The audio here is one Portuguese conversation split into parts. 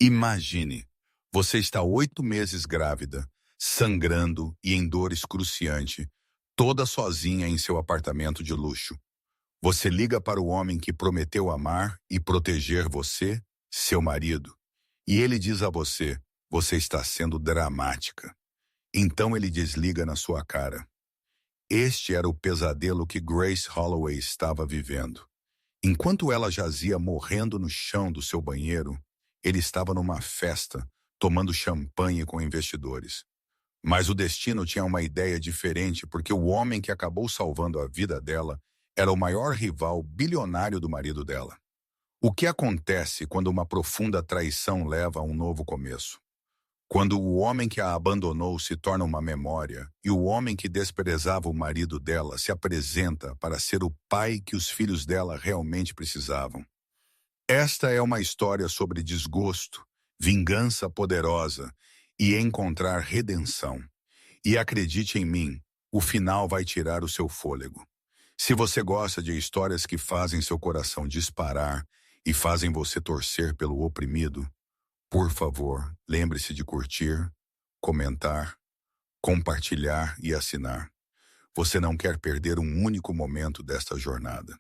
Imagine, você está 8 meses grávida, sangrando e em dor excruciante, toda sozinha em seu apartamento de luxo. Você liga para o homem que prometeu amar e proteger você, seu marido, e ele diz a você: você está sendo dramática. Então ele desliga na sua cara. Este era o pesadelo que Grace Holloway estava vivendo. Enquanto ela jazia morrendo no chão do seu banheiro, ele estava numa festa, tomando champanhe com investidores. Mas o destino tinha uma ideia diferente porque o homem que acabou salvando a vida dela era o maior rival bilionário do marido dela. O que acontece quando uma profunda traição leva a um novo começo? Quando o homem que a abandonou se torna uma memória e o homem que desprezava o marido dela se apresenta para ser o pai que os filhos dela realmente precisavam. Esta é uma história sobre desgosto, vingança poderosa e encontrar redenção. E acredite em mim, o final vai tirar o seu fôlego. Se você gosta de histórias que fazem seu coração disparar e fazem você torcer pelo oprimido, por favor, lembre-se de curtir, comentar, compartilhar e assinar. Você não quer perder um único momento desta jornada.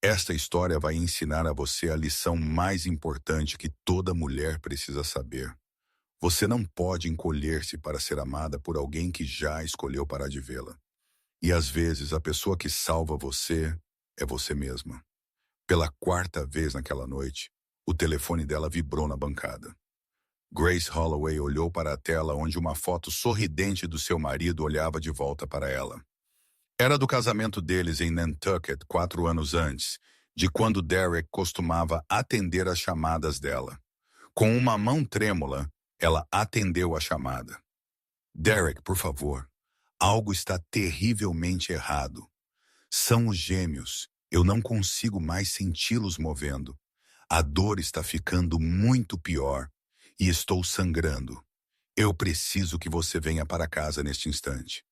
Esta história vai ensinar a você a lição mais importante que toda mulher precisa saber. Você não pode encolher-se para ser amada por alguém que já escolheu parar de vê-la. E às vezes a pessoa que salva você é você mesma. Pela quarta vez naquela noite, o telefone dela vibrou na bancada. Grace Holloway olhou para a tela onde uma foto sorridente do seu marido olhava de volta para ela. Era do casamento deles em Nantucket 4 anos antes, de quando Derek costumava atender as chamadas dela. Com uma mão trêmula, ela atendeu a chamada. Derek, por favor, algo está terrivelmente errado. São os gêmeos. Eu não consigo mais senti-los movendo. A dor está ficando muito pior e estou sangrando. Eu preciso que você venha para casa neste instante.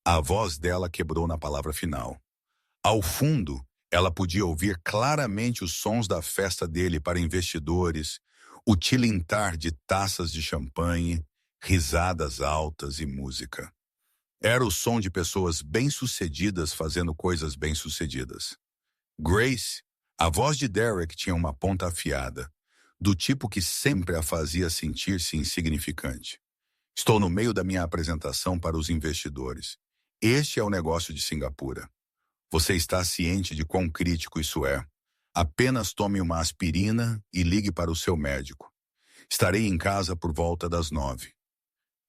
A voz dela quebrou na palavra final. Ao fundo, ela podia ouvir claramente os sons da festa dele para investidores, o tilintar de taças de champanhe, risadas altas e música. Era o som de pessoas bem-sucedidas fazendo coisas bem-sucedidas. Grace, a voz de Derek tinha uma ponta afiada, do tipo que sempre a fazia sentir-se insignificante. Estou no meio da minha apresentação para os investidores. Este é o negócio de Singapura. Você está ciente de quão crítico isso é. Apenas tome uma aspirina e ligue para o seu médico. Estarei em casa por volta das 9.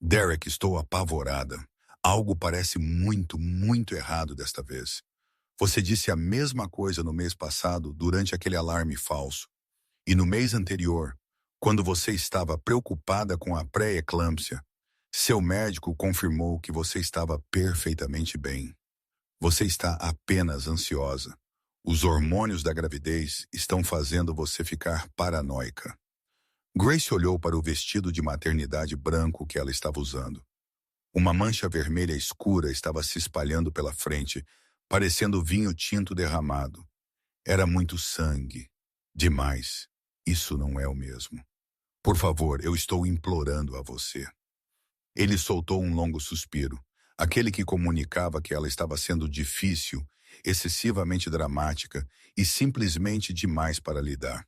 Derek, estou apavorada. Algo parece muito, muito errado desta vez. Você disse a mesma coisa no mês passado durante aquele alarme falso. E no mês anterior, quando você estava preocupada com a pré-eclâmpsia, seu médico confirmou que você estava perfeitamente bem. Você está apenas ansiosa. Os hormônios da gravidez estão fazendo você ficar paranoica. Grace olhou para o vestido de maternidade branco que ela estava usando. Uma mancha vermelha escura estava se espalhando pela frente, parecendo vinho tinto derramado. Era muito sangue. Demais. Isso não é o mesmo. Por favor, eu estou implorando a você. Ele soltou um longo suspiro, aquele que comunicava que ela estava sendo difícil, excessivamente dramática e simplesmente demais para lidar.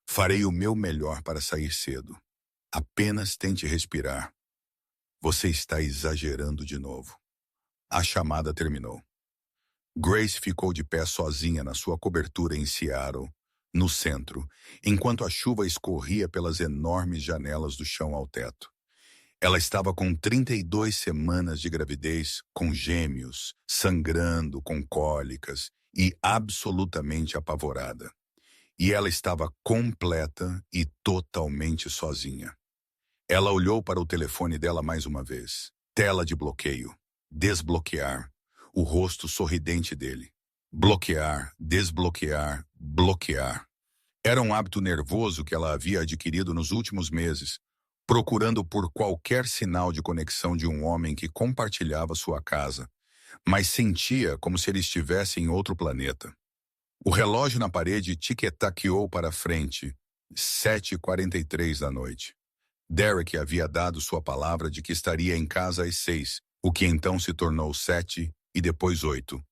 Farei o meu melhor para sair cedo. Apenas tente respirar. Você está exagerando de novo. A chamada terminou. Grace ficou de pé sozinha na sua cobertura em Seattle, no centro, enquanto a chuva escorria pelas enormes janelas do chão ao teto. Ela estava com 32 semanas de gravidez, com gêmeos, sangrando, com cólicas e absolutamente apavorada. E ela estava completa e totalmente sozinha. Ela olhou para o telefone dela mais uma vez. Tela de bloqueio. Desbloquear. O rosto sorridente dele. Bloquear, desbloquear, bloquear. Era um hábito nervoso que ela havia adquirido nos últimos meses, procurando por qualquer sinal de conexão de um homem que compartilhava sua casa, mas sentia como se ele estivesse em outro planeta. O relógio na parede tic-taqueou para frente, 7h43 da noite. Derek havia dado sua palavra de que estaria em casa às 6, o que então se tornou 7 e depois 8.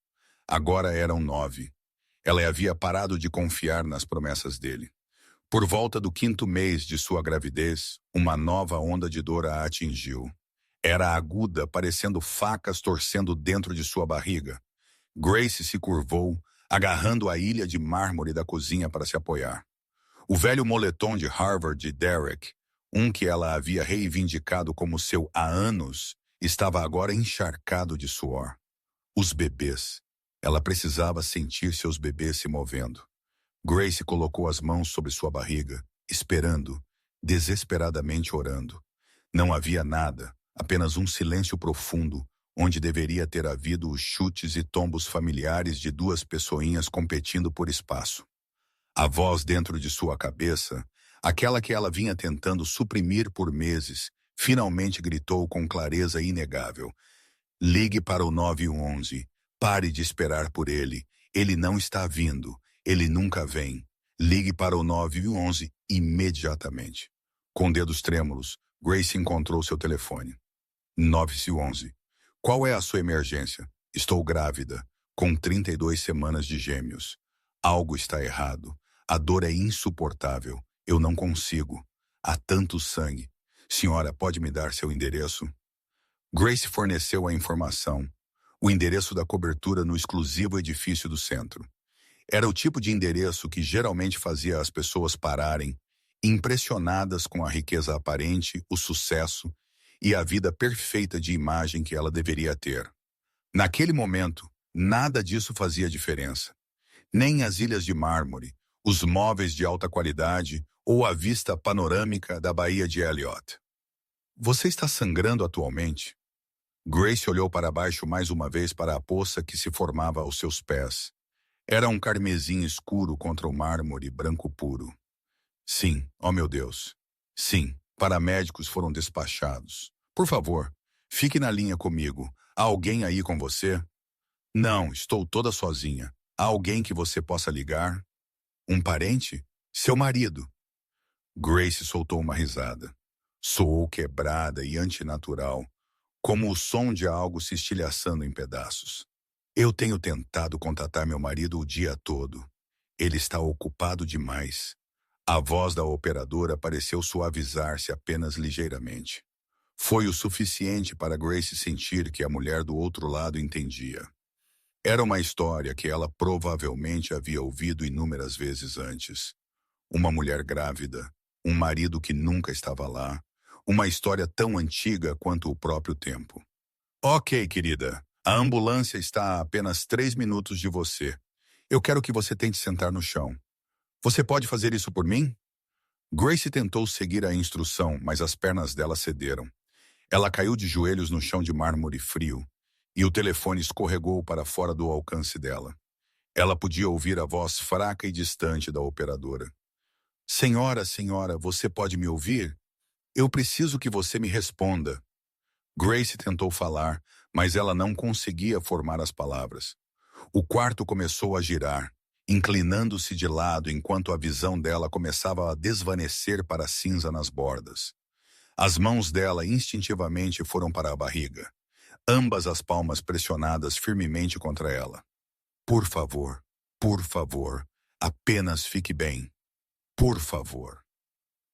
Agora eram 9. Ela havia parado de confiar nas promessas dele. Por volta do 5º mês de sua gravidez, uma nova onda de dor a atingiu. Era aguda, parecendo facas torcendo dentro de sua barriga. Grace se curvou, agarrando a ilha de mármore da cozinha para se apoiar. O velho moletom de Harvard de Derek, um que ela havia reivindicado como seu há anos, estava agora encharcado de suor. Os bebês. Ela precisava sentir seus bebês se movendo. Grace colocou as mãos sobre sua barriga, esperando, desesperadamente orando. Não havia nada, apenas um silêncio profundo, onde deveria ter havido os chutes e tombos familiares de duas pessoinhas competindo por espaço. A voz dentro de sua cabeça, aquela que ela vinha tentando suprimir por meses, finalmente gritou com clareza inegável: "Ligue para o 911. Pare de esperar por ele. Ele não está vindo. Ele nunca vem. Ligue para o 911 imediatamente." Com dedos trêmulos, Grace encontrou seu telefone. 911. Qual é a sua emergência? Estou grávida, com 32 semanas de gêmeos. Algo está errado. A dor é insuportável. Eu não consigo. Há tanto sangue. Senhora, pode me dar seu endereço? Grace forneceu a informação. O endereço da cobertura no exclusivo edifício do centro. Era o tipo de endereço que geralmente fazia as pessoas pararem, impressionadas com a riqueza aparente, o sucesso e a vida perfeita de imagem que ela deveria ter. Naquele momento, nada disso fazia diferença. Nem as ilhas de mármore, os móveis de alta qualidade ou a vista panorâmica da Baía de Elliott. Você está sangrando atualmente? Grace olhou para baixo mais uma vez para a poça que se formava aos seus pés. Era um carmesim escuro contra o mármore branco puro. Sim, oh meu Deus. Sim, paramédicos foram despachados. Por favor, fique na linha comigo. Há alguém aí com você? Não, estou toda sozinha. Há alguém que você possa ligar? Um parente? Seu marido. Grace soltou uma risada. Soou quebrada e antinatural, como o som de algo se estilhaçando em pedaços. Eu tenho tentado contatar meu marido o dia todo. Ele está ocupado demais. A voz da operadora pareceu suavizar-se apenas ligeiramente. Foi o suficiente para Grace sentir que a mulher do outro lado entendia. Era uma história que ela provavelmente havia ouvido inúmeras vezes antes. Uma mulher grávida, um marido que nunca estava lá, uma história tão antiga quanto o próprio tempo. Ok, querida, a ambulância está a apenas 3 minutos de você. Eu quero que você tente sentar no chão. Você pode fazer isso por mim? Grace tentou seguir a instrução, mas as pernas dela cederam. Ela caiu de joelhos no chão de mármore frio, e o telefone escorregou para fora do alcance dela. Ela podia ouvir a voz fraca e distante da operadora. Senhora, senhora, você pode me ouvir? Eu preciso que você me responda. Grace tentou falar, mas ela não conseguia formar as palavras. O quarto começou a girar, inclinando-se de lado enquanto a visão dela começava a desvanecer para a cinza nas bordas. As mãos dela instintivamente foram para a barriga, ambas as palmas pressionadas firmemente contra ela. Por favor, apenas fique bem. Por favor.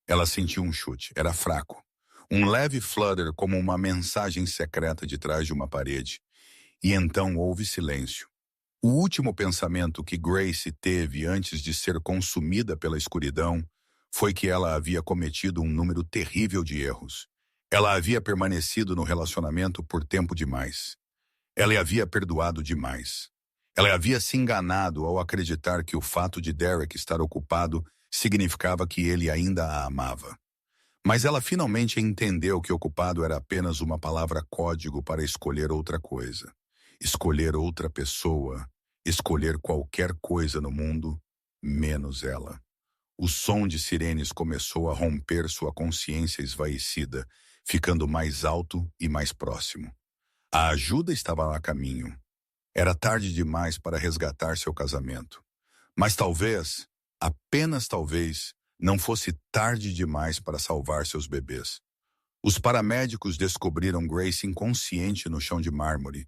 Ela sentiu um chute, era fraco. Um leve flutter como uma mensagem secreta de trás de uma parede. E então houve silêncio. O último pensamento que Grace teve antes de ser consumida pela escuridão foi que ela havia cometido um número terrível de erros. Ela havia permanecido no relacionamento por tempo demais. Ela havia perdoado demais. Ela havia se enganado ao acreditar que o fato de Derek estar ocupado significava que ele ainda a amava. Mas ela finalmente entendeu que ocupado era apenas uma palavra código para escolher outra coisa. Escolher outra pessoa, escolher qualquer coisa no mundo, menos ela. O som de sirenes começou a romper sua consciência esvaecida, ficando mais alto e mais próximo. A ajuda estava a caminho. Era tarde demais para resgatar seu casamento. Mas talvez, apenas talvez, não fosse tarde demais para salvar seus bebês. Os paramédicos descobriram Grace inconsciente no chão de mármore,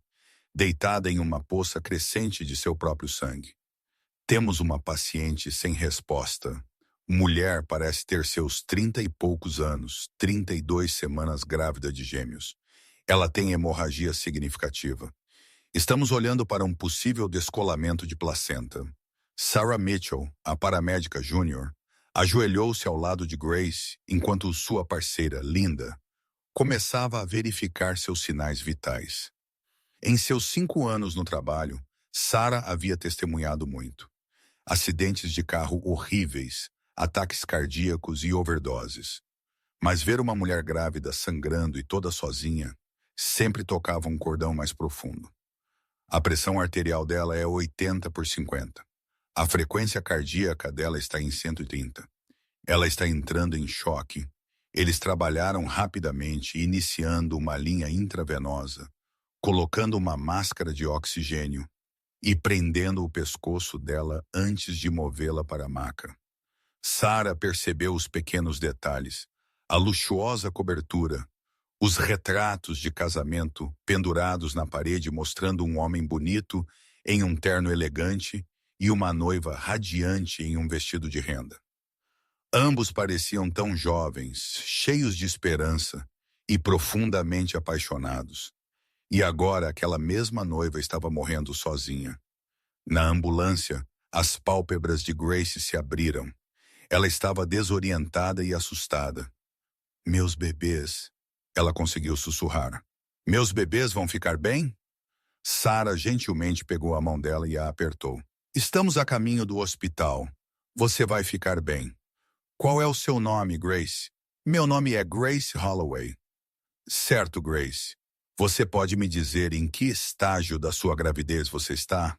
deitada em uma poça crescente de seu próprio sangue. Temos uma paciente sem resposta. Mulher parece ter seus 30 e poucos anos, 32 semanas grávida de gêmeos. Ela tem hemorragia significativa. Estamos olhando para um possível descolamento de placenta. Sarah Mitchell, a paramédica júnior, ajoelhou-se ao lado de Grace enquanto sua parceira, Linda, começava a verificar seus sinais vitais. Em seus 5 anos no trabalho, Sarah havia testemunhado muito. Acidentes de carro horríveis, ataques cardíacos e overdoses. Mas ver uma mulher grávida sangrando e toda sozinha sempre tocava um cordão mais profundo. A pressão arterial dela é 80/50. A frequência cardíaca dela está em 130. Ela está entrando em choque. Eles trabalharam rapidamente, iniciando uma linha intravenosa, colocando uma máscara de oxigênio e prendendo o pescoço dela antes de movê-la para a maca. Sarah percebeu os pequenos detalhes, a luxuosa cobertura, os retratos de casamento pendurados na parede mostrando um homem bonito em um terno elegante e uma noiva radiante em um vestido de renda. Ambos pareciam tão jovens, cheios de esperança e profundamente apaixonados. E agora aquela mesma noiva estava morrendo sozinha. Na ambulância, as pálpebras de Grace se abriram. Ela estava desorientada e assustada. Meus bebês, ela conseguiu sussurrar. Meus bebês vão ficar bem? Sarah gentilmente pegou a mão dela e a apertou. Estamos a caminho do hospital. Você vai ficar bem. Qual é o seu nome, Grace? Meu nome é Grace Holloway. Certo, Grace. Você pode me dizer em que estágio da sua gravidez você está?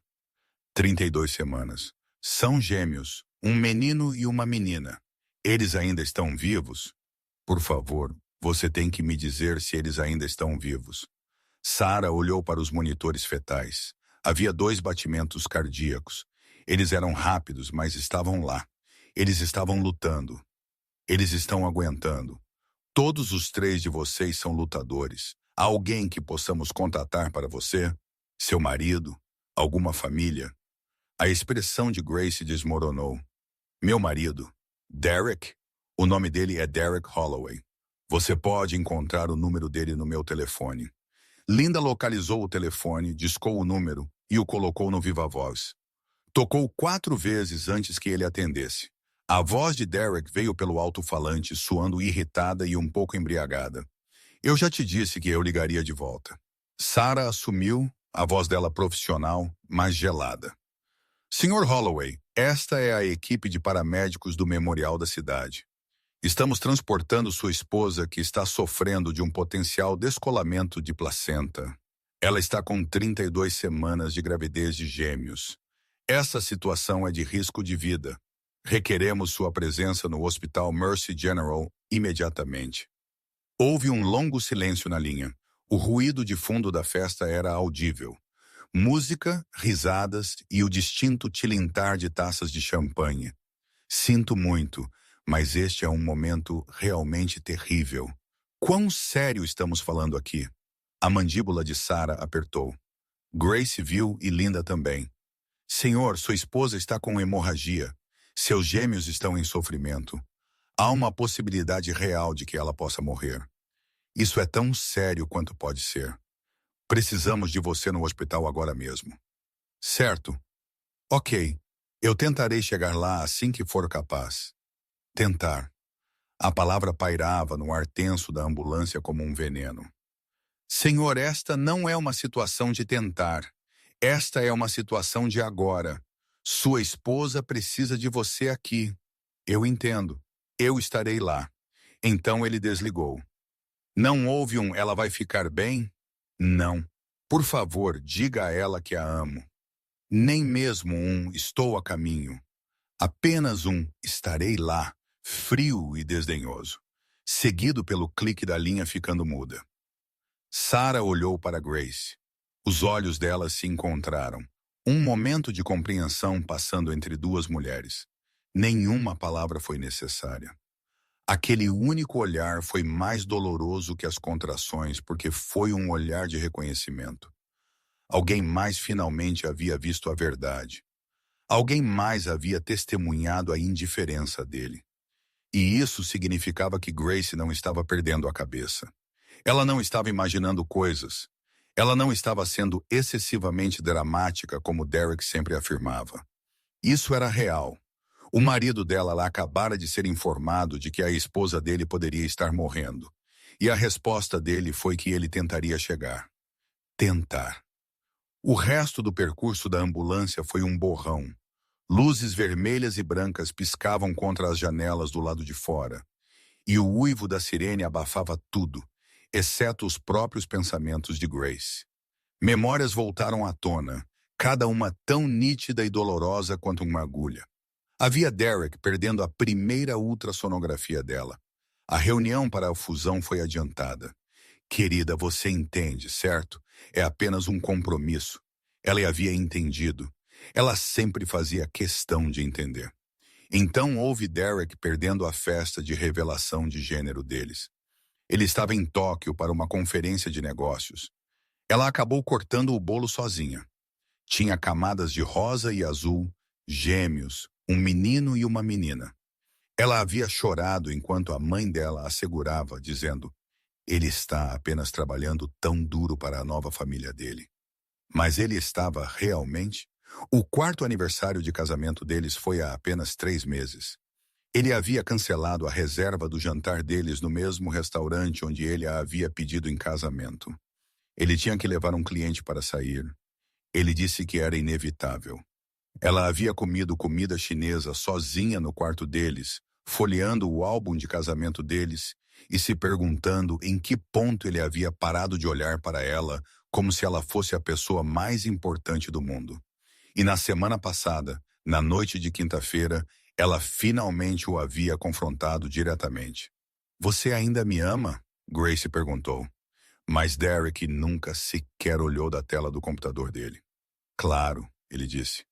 32 semanas. São gêmeos, um menino e uma menina. Eles ainda estão vivos? Por favor, você tem que me dizer se eles ainda estão vivos. Sarah olhou para os monitores fetais. Havia 2 batimentos cardíacos. Eles eram rápidos, mas estavam lá. Eles estavam lutando. Eles estão aguentando. Todos os 3 de vocês são lutadores. Há alguém que possamos contatar para você? Seu marido? Alguma família? A expressão de Grace desmoronou. Meu marido, Derek? O nome dele é Derek Holloway. Você pode encontrar o número dele no meu telefone. Linda localizou o telefone, discou o número e o colocou no viva-voz. Tocou 4 vezes antes que ele atendesse. A voz de Derek veio pelo alto-falante, soando irritada e um pouco embriagada. Eu já te disse que eu ligaria de volta. Sarah assumiu, a voz dela profissional, mas gelada. Sr. Holloway, esta é a equipe de paramédicos do memorial da cidade. Estamos transportando sua esposa que está sofrendo de um potencial descolamento de placenta. Ela está com 32 semanas de gravidez de gêmeos. Essa situação é de risco de vida. Requeremos sua presença no Hospital Mercy General imediatamente. Houve um longo silêncio na linha. O ruído de fundo da festa era audível. Música, risadas e o distinto tilintar de taças de champanhe. Sinto muito, mas este é um momento realmente terrível. Quão sério estamos falando aqui? A mandíbula de Sarah apertou. Grace viu e Linda também. Senhor, sua esposa está com hemorragia. Seus gêmeos estão em sofrimento. Há uma possibilidade real de que ela possa morrer. Isso é tão sério quanto pode ser. Precisamos de você no hospital agora mesmo. Certo. Ok. Eu tentarei chegar lá assim que for capaz. Tentar. A palavra pairava no ar tenso da ambulância como um veneno. Senhor, esta não é uma situação de tentar. Esta é uma situação de agora. Sua esposa precisa de você aqui. Eu entendo. Eu estarei lá. Então ele desligou. Não houve ela vai ficar bem? Não. Por favor, diga a ela que a amo. Nem mesmo estou a caminho. Apenas estarei lá, frio e desdenhoso, seguido pelo clique da linha ficando muda. Sarah olhou para Grace. Os olhos dela se encontraram. Um momento de compreensão passando entre 2 mulheres. Nenhuma palavra foi necessária. Aquele único olhar foi mais doloroso que as contrações, porque foi um olhar de reconhecimento. Alguém mais finalmente havia visto a verdade. Alguém mais havia testemunhado a indiferença dele. E isso significava que Grace não estava perdendo a cabeça. Ela não estava imaginando coisas. Ela não estava sendo excessivamente dramática, como Derek sempre afirmava. Isso era real. O marido dela lá acabara de ser informado de que a esposa dele poderia estar morrendo. E a resposta dele foi que ele tentaria chegar. Tentar. O resto do percurso da ambulância foi um borrão. Luzes vermelhas e brancas piscavam contra as janelas do lado de fora. E o uivo da sirene abafava tudo, exceto os próprios pensamentos de Grace. Memórias voltaram à tona, cada uma tão nítida e dolorosa quanto uma agulha. Havia Derek perdendo a primeira ultrassonografia dela. A reunião para a fusão foi adiantada. Querida, você entende, certo? É apenas um compromisso. Ela havia entendido. Ela sempre fazia questão de entender. Então houve Derek perdendo a festa de revelação de gênero deles. Ele estava em Tóquio para uma conferência de negócios. Ela acabou cortando o bolo sozinha. Tinha camadas de rosa e azul, gêmeos, um menino e uma menina. Ela havia chorado enquanto a mãe dela assegurava, dizendo: ele está apenas trabalhando tão duro para a nova família dele. Mas ele estava realmente? O quarto aniversário de casamento deles foi há apenas 3 meses. Ele havia cancelado a reserva do jantar deles no mesmo restaurante onde ele a havia pedido em casamento. Ele tinha que levar um cliente para sair. Ele disse que era inevitável. Ela havia comido comida chinesa sozinha no quarto deles, folheando o álbum de casamento deles e se perguntando em que ponto ele havia parado de olhar para ela como se ela fosse a pessoa mais importante do mundo. E na semana passada, na noite de quinta-feira, ela finalmente o havia confrontado diretamente. Você ainda me ama? Grace perguntou. Mas Derek nunca sequer olhou da tela do computador dele. Claro, ele disse.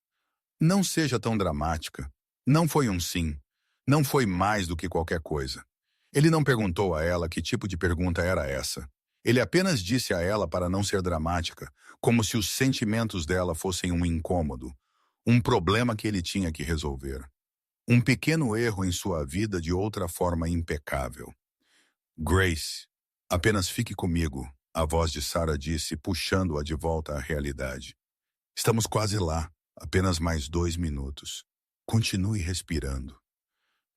Não seja tão dramática. Não foi um sim. Não foi mais do que qualquer coisa. Ele não perguntou a ela que tipo de pergunta era essa. Ele apenas disse a ela para não ser dramática, como se os sentimentos dela fossem um incômodo, um problema que ele tinha que resolver. Um pequeno erro em sua vida de outra forma impecável. Grace, apenas fique comigo, a voz de Sarah disse, puxando-a de volta à realidade. Estamos quase lá, apenas mais 2 minutos. Continue respirando.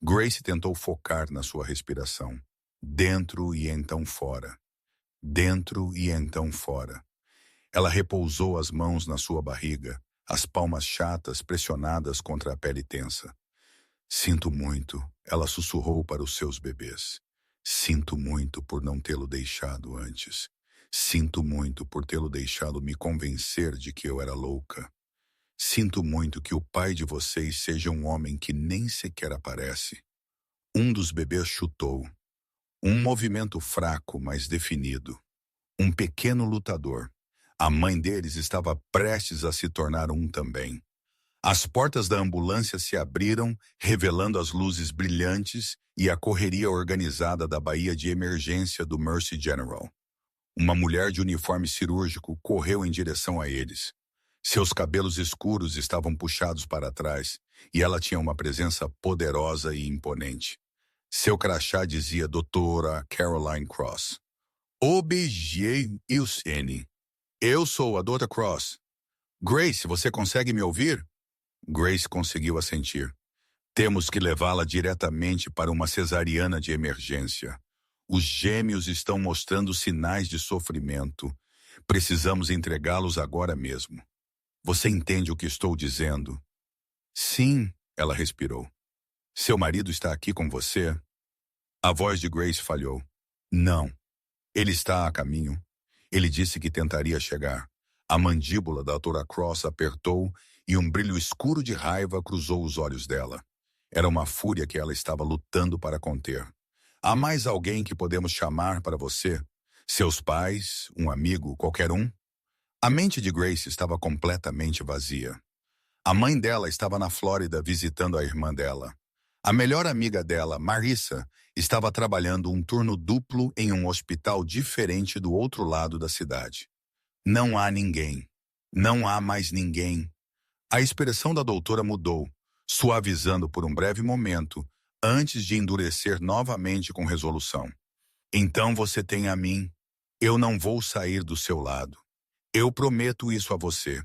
Grace tentou focar na sua respiração. Dentro e então fora. Dentro e então fora. Ela repousou as mãos na sua barriga, as palmas chatas pressionadas contra a pele tensa. Sinto muito, ela sussurrou para os seus bebês. Sinto muito por não tê-lo deixado antes. Sinto muito por tê-lo deixado me convencer de que eu era louca. Sinto muito que o pai de vocês seja um homem que nem sequer aparece. Um dos bebês chutou. Um movimento fraco, mas definido. Um pequeno lutador. A mãe deles estava prestes a se tornar um também. As portas da ambulância se abriram, revelando as luzes brilhantes e a correria organizada da baía de emergência do Mercy General. Uma mulher de uniforme cirúrgico correu em direção a eles. Seus cabelos escuros estavam puxados para trás e ela tinha uma presença poderosa e imponente. Seu crachá dizia Doutora Caroline Cross. OBGYN. Eu sou a Dr. Cross. Grace, você consegue me ouvir? Grace conseguiu assentir. Temos que levá-la diretamente para uma cesariana de emergência. Os gêmeos estão mostrando sinais de sofrimento. Precisamos entregá-los agora mesmo. Você entende o que estou dizendo? Sim, ela respirou. Seu marido está aqui com você? A voz de Grace falhou. Não. Ele está a caminho. Ele disse que tentaria chegar. A mandíbula da Dra. Cross apertou e um brilho escuro de raiva cruzou os olhos dela. Era uma fúria que ela estava lutando para conter. Há mais alguém que podemos chamar para você? Seus pais, um amigo, qualquer um? A mente de Grace estava completamente vazia. A mãe dela estava na Flórida visitando a irmã dela. A melhor amiga dela, Marissa, estava trabalhando um turno duplo em um hospital diferente do outro lado da cidade. Não há ninguém. Não há mais ninguém. A expressão da doutora mudou, suavizando por um breve momento, antes de endurecer novamente com resolução. Então você tem a mim. Eu não vou sair do seu lado. Eu prometo isso a você.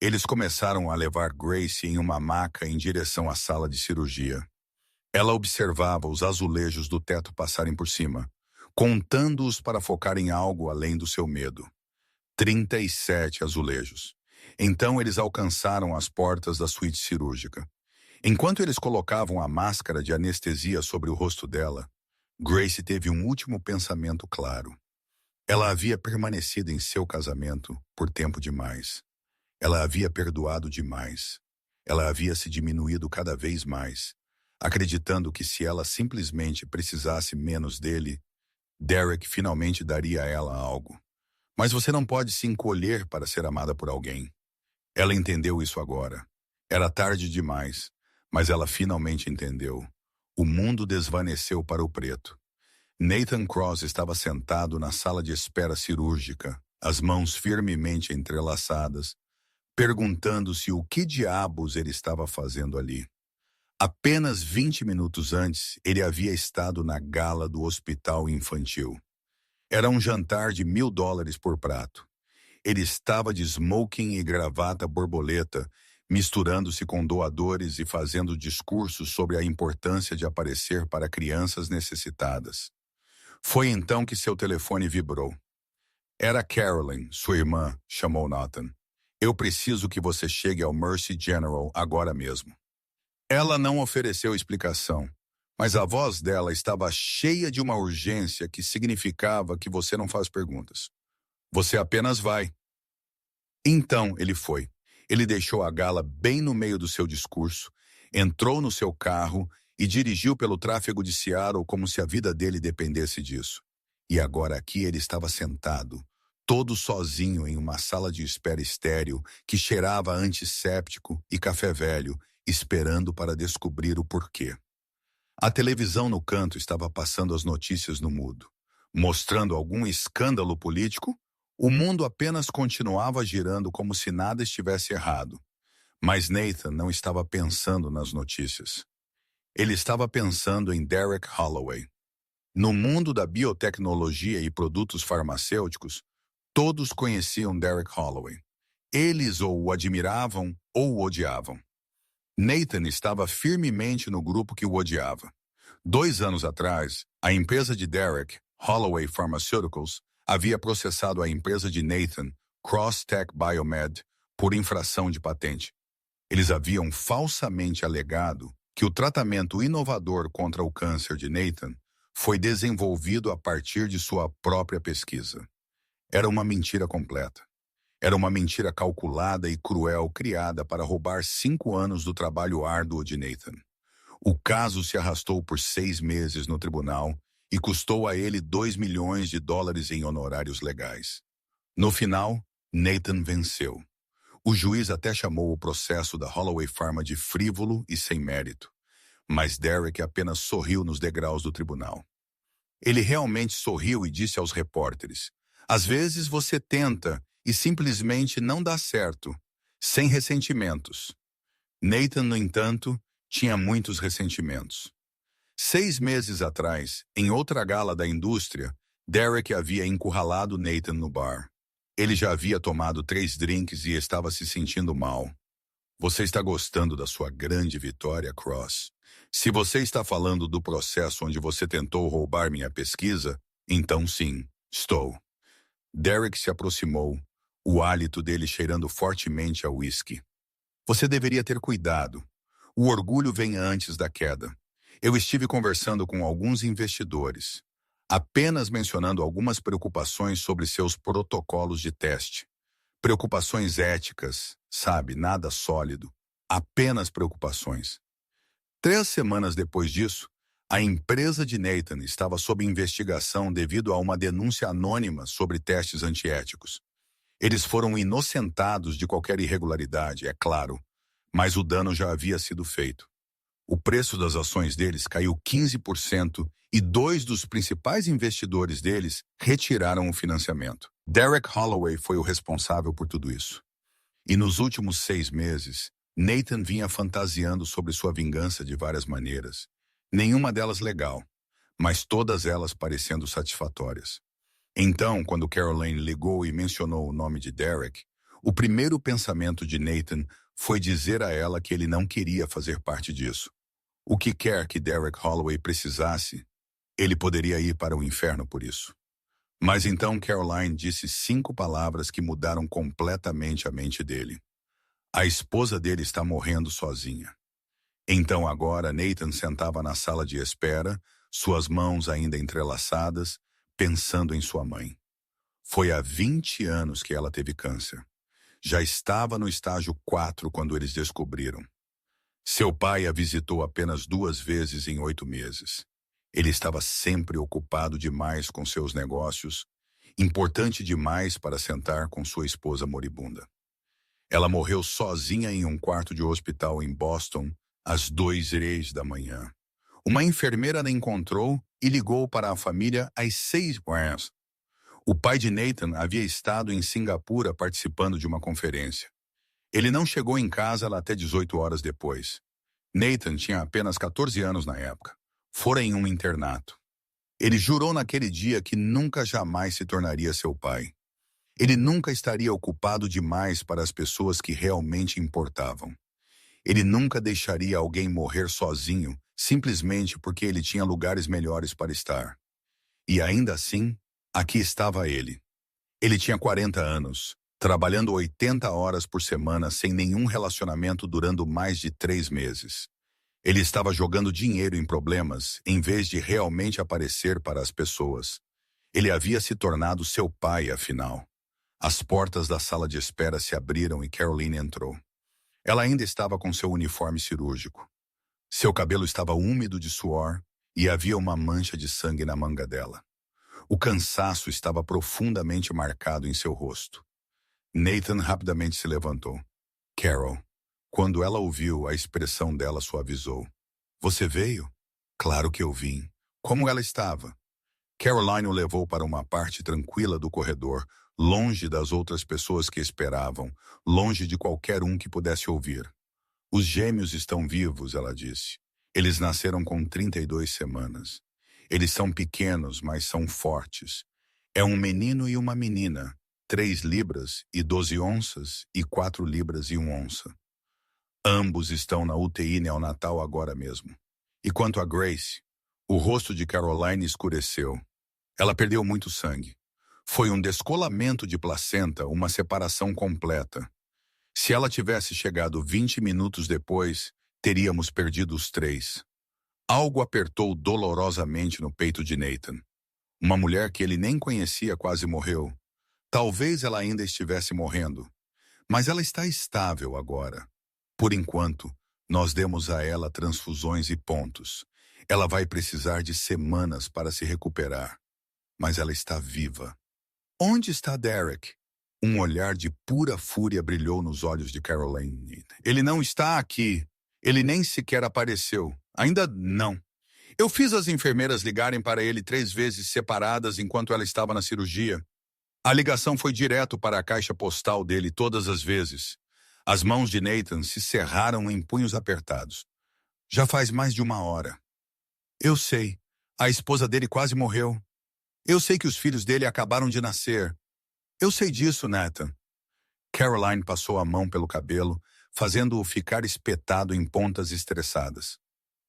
Eles começaram a levar Grace em uma maca em direção à sala de cirurgia. Ela observava os azulejos do teto passarem por cima, contando-os para focar em algo além do seu medo. 37 azulejos. Então eles alcançaram as portas da suíte cirúrgica. Enquanto eles colocavam a máscara de anestesia sobre o rosto dela, Grace teve um último pensamento claro. Ela havia permanecido em seu casamento por tempo demais. Ela havia perdoado demais. Ela havia se diminuído cada vez mais, acreditando que se ela simplesmente precisasse menos dele, Derek finalmente daria a ela algo. Mas você não pode se encolher para ser amada por alguém. Ela entendeu isso agora. Era tarde demais, mas ela finalmente entendeu. O mundo desvaneceu para o preto. Nathan Cross estava sentado na sala de espera cirúrgica, as mãos firmemente entrelaçadas, perguntando-se o que diabos ele estava fazendo ali. Apenas 20 minutos antes, ele havia estado na gala do hospital infantil. Era um jantar de $1.000 por prato. Ele estava de smoking e gravata borboleta, misturando-se com doadores e fazendo discursos sobre a importância de aparecer para crianças necessitadas. Foi então que seu telefone vibrou. Era Carolyn, sua irmã, chamou Nathan. Eu preciso que você chegue ao Mercy General agora mesmo. Ela não ofereceu explicação, mas a voz dela estava cheia de uma urgência que significava que você não faz perguntas. Você apenas vai. Então ele foi. Ele deixou a gala bem no meio do seu discurso, entrou no seu carro e dirigiu pelo tráfego de Seattle como se a vida dele dependesse disso. E agora aqui ele estava sentado, todo sozinho em uma sala de espera estéril que cheirava a antisséptico e café velho, esperando para descobrir o porquê. A televisão no canto estava passando as notícias no mudo. Mostrando algum escândalo político, o mundo apenas continuava girando como se nada estivesse errado. Mas Nathan não estava pensando nas notícias. Ele estava pensando em Derek Holloway. No mundo da biotecnologia e produtos farmacêuticos, todos conheciam Derek Holloway. Eles ou o admiravam ou o odiavam. Nathan estava firmemente no grupo que o odiava. 2 anos atrás, a empresa de Derek, Holloway Pharmaceuticals, havia processado a empresa de Nathan, Crosstech Biomed, por infração de patente. Eles haviam falsamente alegado que o tratamento inovador contra o câncer de Nathan foi desenvolvido a partir de sua própria pesquisa. Era uma mentira completa. Era uma mentira calculada e cruel criada para roubar 5 anos do trabalho árduo de Nathan. O caso se arrastou por 6 meses no tribunal e custou a ele $2 milhões em honorários legais. No final, Nathan venceu. O juiz até chamou o processo da Holloway Pharma de frívolo e sem mérito. Mas Derek apenas sorriu nos degraus do tribunal. Ele realmente sorriu e disse aos repórteres: às vezes você tenta e simplesmente não dá certo, sem ressentimentos. Nathan, no entanto, tinha muitos ressentimentos. 6 meses atrás, em outra gala da indústria, Derek havia encurralado Nathan no bar. Ele já havia tomado 3 drinks e estava se sentindo mal. Você está gostando da sua grande vitória, Cross? Se você está falando do processo onde você tentou roubar minha pesquisa, então sim, estou. Derek se aproximou, o hálito dele cheirando fortemente a uísque. Você deveria ter cuidado. O orgulho vem antes da queda. Eu estive conversando com alguns investidores, apenas mencionando algumas preocupações sobre seus protocolos de teste. Preocupações éticas, sabe, nada sólido. Apenas preocupações. 3 semanas depois disso, a empresa de Nathan estava sob investigação devido a uma denúncia anônima sobre testes antiéticos. Eles foram inocentados de qualquer irregularidade, é claro, mas o dano já havia sido feito. O preço das ações deles caiu 15% e dois dos principais investidores deles retiraram o financiamento. Derek Holloway foi o responsável por tudo isso. E nos últimos 6 meses, Nathan vinha fantasiando sobre sua vingança de várias maneiras. Nenhuma delas legal, mas todas elas parecendo satisfatórias. Então, quando Caroline ligou e mencionou o nome de Derek, o primeiro pensamento de Nathan foi dizer a ela que ele não queria fazer parte disso. O que quer que Derek Holloway precisasse, ele poderia ir para o inferno por isso. Mas então Caroline disse 5 palavras que mudaram completamente a mente dele. A esposa dele está morrendo sozinha. Então agora Nathan sentava na sala de espera, suas mãos ainda entrelaçadas, pensando em sua mãe. Foi há 20 anos que ela teve câncer. Já estava no estágio 4 quando eles descobriram. Seu pai a visitou apenas 2 vezes em 8 meses. Ele estava sempre ocupado demais com seus negócios, importante demais para sentar com sua esposa moribunda. Ela morreu sozinha em um quarto de hospital em Boston às 2h da manhã. Uma enfermeira a encontrou e ligou para a família às 6h. O pai de Nathan havia estado em Singapura participando de uma conferência. Ele não chegou em casa lá até 18 horas depois. Nathan tinha apenas 14 anos na época. Fora em um internato. Ele jurou naquele dia que nunca jamais se tornaria seu pai. Ele nunca estaria ocupado demais para as pessoas que realmente importavam. Ele nunca deixaria alguém morrer sozinho, simplesmente porque ele tinha lugares melhores para estar. E ainda assim, aqui estava ele. Ele tinha 40 anos, trabalhando 80 horas por semana sem nenhum relacionamento durando mais de 3 meses. Ele estava jogando dinheiro em problemas em vez de realmente aparecer para as pessoas. Ele havia se tornado seu pai, afinal. As portas da sala de espera se abriram e Caroline entrou. Ela ainda estava com seu uniforme cirúrgico. Seu cabelo estava úmido de suor e havia uma mancha de sangue na manga dela. O cansaço estava profundamente marcado em seu rosto. Nathan rapidamente se levantou. Carol. Quando ela ouviu, a expressão dela suavizou. Você veio? Claro que eu vim. Como ela estava? Caroline o levou para uma parte tranquila do corredor, longe das outras pessoas que esperavam, longe de qualquer um que pudesse ouvir. Os gêmeos estão vivos, ela disse. Eles nasceram com 32 semanas. Eles são pequenos, mas são fortes. É um menino e uma menina, 3 libras e 12 onças e 4 libras e 1 onça. Ambos estão na UTI neonatal agora mesmo. E quanto a Grace, o rosto de Caroline escureceu. Ela perdeu muito sangue. Foi um descolamento de placenta, uma separação completa. Se ela tivesse chegado 20 minutos depois, teríamos perdido os 3. Algo apertou dolorosamente no peito de Nathan. Uma mulher que ele nem conhecia quase morreu. Talvez ela ainda estivesse morrendo. Mas ela está estável agora. Por enquanto, nós demos a ela transfusões e pontos. Ela vai precisar de semanas para se recuperar. Mas ela está viva. Onde está Derek? Um olhar de pura fúria brilhou nos olhos de Caroline. Ele não está aqui. Ele nem sequer apareceu. Ainda não. Eu fiz as enfermeiras ligarem para ele 3 vezes separadas enquanto ela estava na cirurgia. A ligação foi direto para a caixa postal dele todas as vezes. As mãos de Nathan se cerraram em punhos apertados. Já faz mais de 1 hora. Eu sei. A esposa dele quase morreu. Eu sei que os filhos dele acabaram de nascer. Eu sei disso, Nathan. Caroline passou a mão pelo cabelo, fazendo-o ficar espetado em pontas estressadas.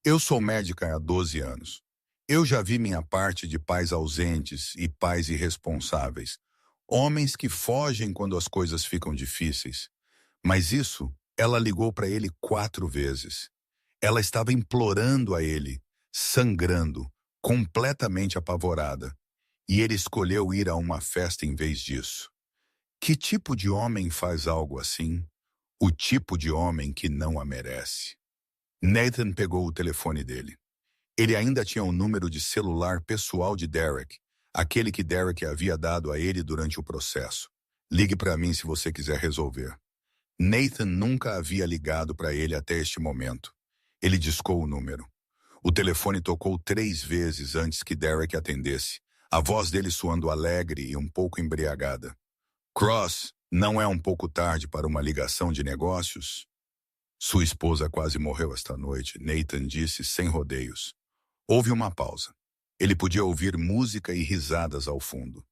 Eu sou médica há 12 anos. Eu já vi minha parte de pais ausentes e pais irresponsáveis. Homens que fogem quando as coisas ficam difíceis. Mas isso, ela ligou para ele 4 vezes. Ela estava implorando a ele, sangrando, completamente apavorada. E ele escolheu ir a uma festa em vez disso. Que tipo de homem faz algo assim? O tipo de homem que não a merece. Nathan pegou o telefone dele. Ele ainda tinha o número de celular pessoal de Derek, aquele que Derek havia dado a ele durante o processo. Ligue para mim se você quiser resolver. Nathan nunca havia ligado para ele até este momento. Ele discou o número. O telefone tocou 3 vezes antes que Derek atendesse, a voz dele soando alegre e um pouco embriagada. Cross, não é um pouco tarde para uma ligação de negócios? Sua esposa quase morreu esta noite, Nathan disse sem rodeios. Houve uma pausa. Ele podia ouvir música e risadas ao fundo.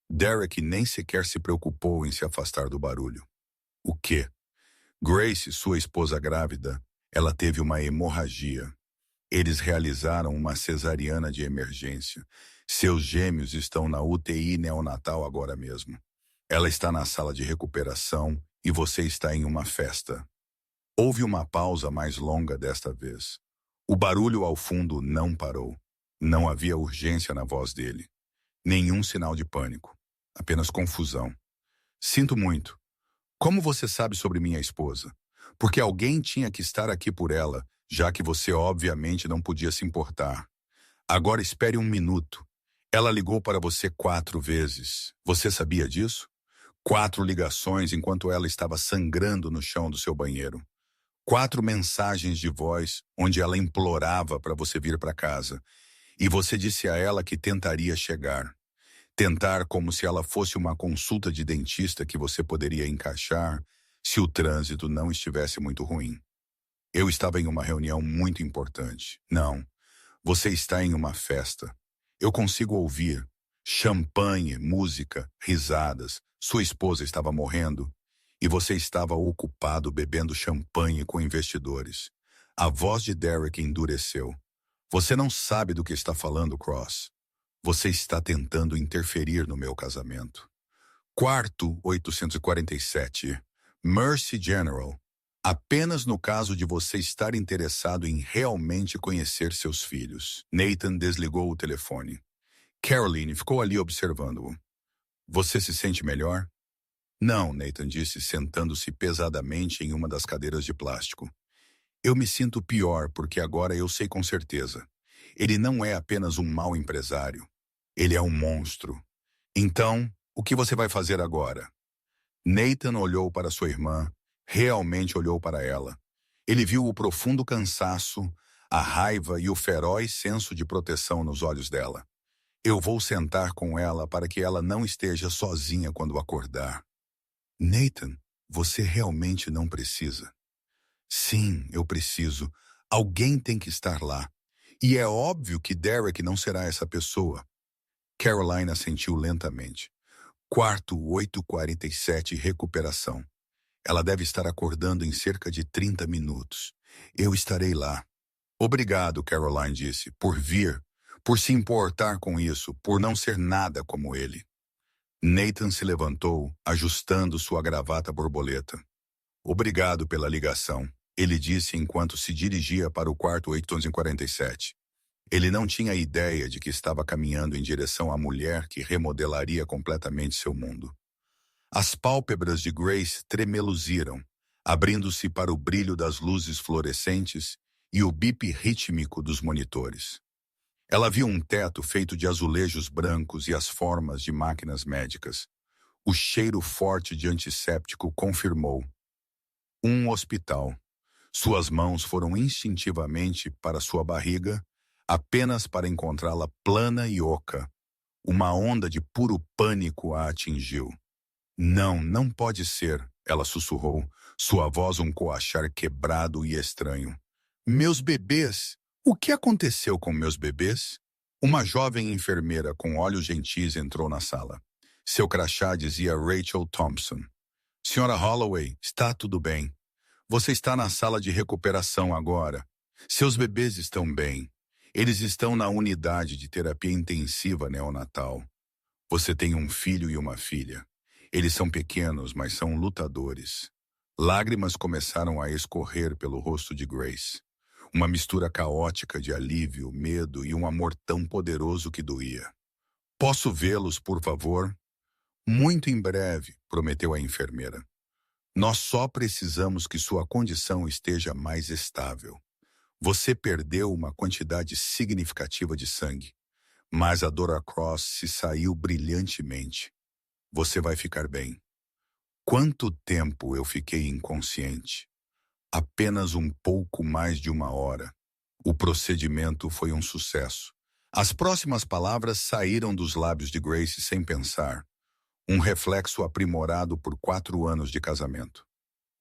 Derek nem sequer se preocupou em se afastar do barulho. O quê? Grace, sua esposa grávida, ela teve uma hemorragia. Eles realizaram uma cesariana de emergência. Seus gêmeos estão na UTI neonatal agora mesmo. Ela está na sala de recuperação e você está em uma festa. Houve uma pausa mais longa desta vez. O barulho ao fundo não parou. Não havia urgência na voz dele. Nenhum sinal de pânico. Apenas confusão. Sinto muito. Como você sabe sobre minha esposa? Porque alguém tinha que estar aqui por ela, já que você obviamente não podia se importar. Agora espere um minuto. Ela ligou para você 4 vezes. Você sabia disso? 4 ligações enquanto ela estava sangrando no chão do seu banheiro. 4 mensagens de voz onde ela implorava para você vir para casa. E você disse a ela que tentaria chegar. Tentar como se ela fosse uma consulta de dentista que você poderia encaixar se o trânsito não estivesse muito ruim. Eu estava em uma reunião muito importante. Não, você está em uma festa. Eu consigo ouvir. Champanhe, música, risadas. Sua esposa estava morrendo e você estava ocupado bebendo champanhe com investidores. A voz de Derek endureceu. Você não sabe do que está falando, Cross. Você está tentando interferir no meu casamento. Quarto 847. Mercy General. Apenas no caso de você estar interessado em realmente conhecer seus filhos. Nathan desligou o telefone. Caroline ficou ali observando-o. Você se sente melhor? Não, Nathan disse, sentando-se pesadamente em uma das cadeiras de plástico. Eu me sinto pior porque agora eu sei com certeza. Ele não é apenas um mau empresário. Ele é um monstro. Então, o que você vai fazer agora? Nathan olhou para sua irmã, realmente olhou para ela. Ele viu o profundo cansaço, a raiva e o feroz senso de proteção nos olhos dela. Eu vou sentar com ela para que ela não esteja sozinha quando acordar. Nathan, você realmente não precisa. Sim, eu preciso. Alguém tem que estar lá. E é óbvio que Derek não será essa pessoa. Caroline assentiu lentamente. Quarto 847, recuperação. Ela deve estar acordando em cerca de 30 minutos. Eu estarei lá. Obrigado, Caroline disse, por vir, por se importar com isso, por não ser nada como ele. Nathan se levantou, ajustando sua gravata borboleta. Obrigado pela ligação, ele disse enquanto se dirigia para o quarto 847. Ele não tinha ideia de que estava caminhando em direção à mulher que remodelaria completamente seu mundo. As pálpebras de Grace tremeluziram, abrindo-se para o brilho das luzes fluorescentes e o bip rítmico dos monitores. Ela viu um teto feito de azulejos brancos e as formas de máquinas médicas. O cheiro forte de antisséptico confirmou. Um hospital. Suas mãos foram instintivamente para sua barriga, apenas para encontrá-la plana e oca. Uma onda de puro pânico a atingiu. Não, não pode ser, ela sussurrou, sua voz um coachar quebrado e estranho. Meus bebês! O que aconteceu com meus bebês? Uma jovem enfermeira com olhos gentis entrou na sala. Seu crachá dizia Rachel Thompson. Senhora Holloway, está tudo bem. Você está na sala de recuperação agora. Seus bebês estão bem. Eles estão na unidade de terapia intensiva neonatal. Você tem um filho e uma filha. Eles são pequenos, mas são lutadores. Lágrimas começaram a escorrer pelo rosto de Grace. Uma mistura caótica de alívio, medo e um amor tão poderoso que doía. Posso vê-los, por favor? Muito em breve, prometeu a enfermeira. Nós só precisamos que sua condição esteja mais estável. Você perdeu uma quantidade significativa de sangue, mas a Dora Cross se saiu brilhantemente. Você vai ficar bem. Quanto tempo eu fiquei inconsciente? Apenas um pouco mais de 1 hora. O procedimento foi um sucesso. As próximas palavras saíram dos lábios de Grace sem pensar. Um reflexo aprimorado por 4 anos de casamento.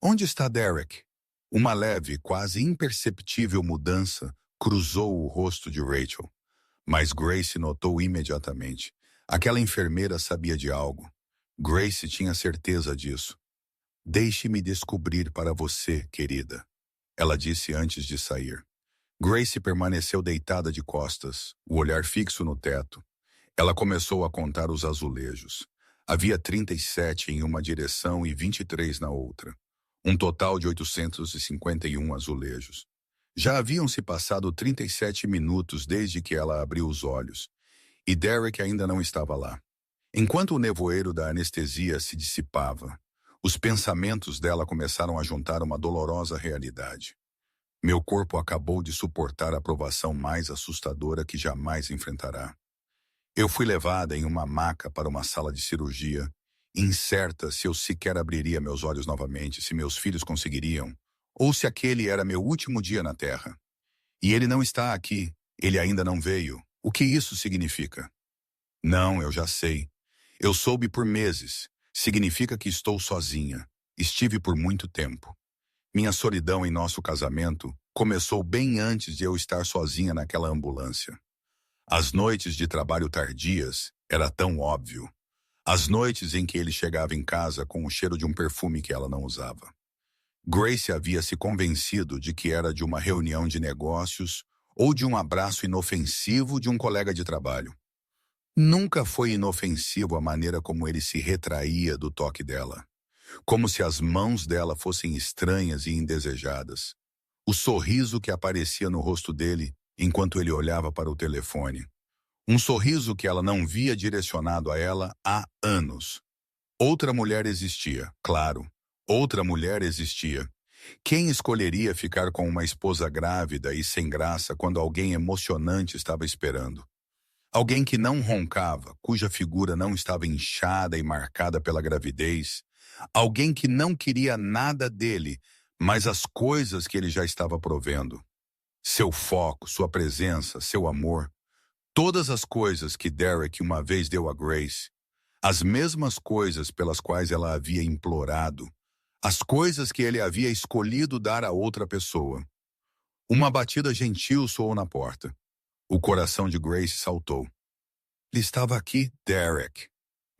Onde está Derek? Uma leve, quase imperceptível mudança cruzou o rosto de Rachel. Mas Grace notou imediatamente. Aquela enfermeira sabia de algo. Grace tinha certeza disso. Deixe-me descobrir para você, querida, ela disse antes de sair. Grace permaneceu deitada de costas, o olhar fixo no teto. Ela começou a contar os azulejos. Havia 37 em uma direção e 23 na outra. Um total de 851 azulejos. Já haviam se passado 37 minutos desde que ela abriu os olhos, e Derek ainda não estava lá. Enquanto o nevoeiro da anestesia se dissipava, os pensamentos dela começaram a juntar uma dolorosa realidade. Meu corpo acabou de suportar a provação mais assustadora que jamais enfrentará. Eu fui levada em uma maca para uma sala de cirurgia, incerta se eu sequer abriria meus olhos novamente, se meus filhos conseguiriam, ou se aquele era meu último dia na Terra. E ele não está aqui, ele ainda não veio. O que isso significa? Não, eu já sei. Eu soube por meses. Significa que estou sozinha. Estive por muito tempo. Minha solidão em nosso casamento começou bem antes de eu estar sozinha naquela ambulância. As noites de trabalho tardias era tão óbvio. As noites em que ele chegava em casa com o cheiro de um perfume que ela não usava. Grace havia se convencido de que era de uma reunião de negócios ou de um abraço inofensivo de um colega de trabalho. Nunca foi inofensivo a maneira como ele se retraía do toque dela. Como se as mãos dela fossem estranhas e indesejadas. O sorriso que aparecia no rosto dele enquanto ele olhava para o telefone. Um sorriso que ela não via direcionado a ela há anos. Outra mulher existia, claro. Outra mulher existia. Quem escolheria ficar com uma esposa grávida e sem graça quando alguém emocionante estava esperando? Alguém que não roncava, cuja figura não estava inchada e marcada pela gravidez. Alguém que não queria nada dele, mas as coisas que ele já estava provendo. Seu foco, sua presença, seu amor. Todas as coisas que Derek uma vez deu a Grace. As mesmas coisas pelas quais ela havia implorado. As coisas que ele havia escolhido dar a outra pessoa. Uma batida gentil soou na porta. O coração de Grace saltou. Ele estava aqui, Derek.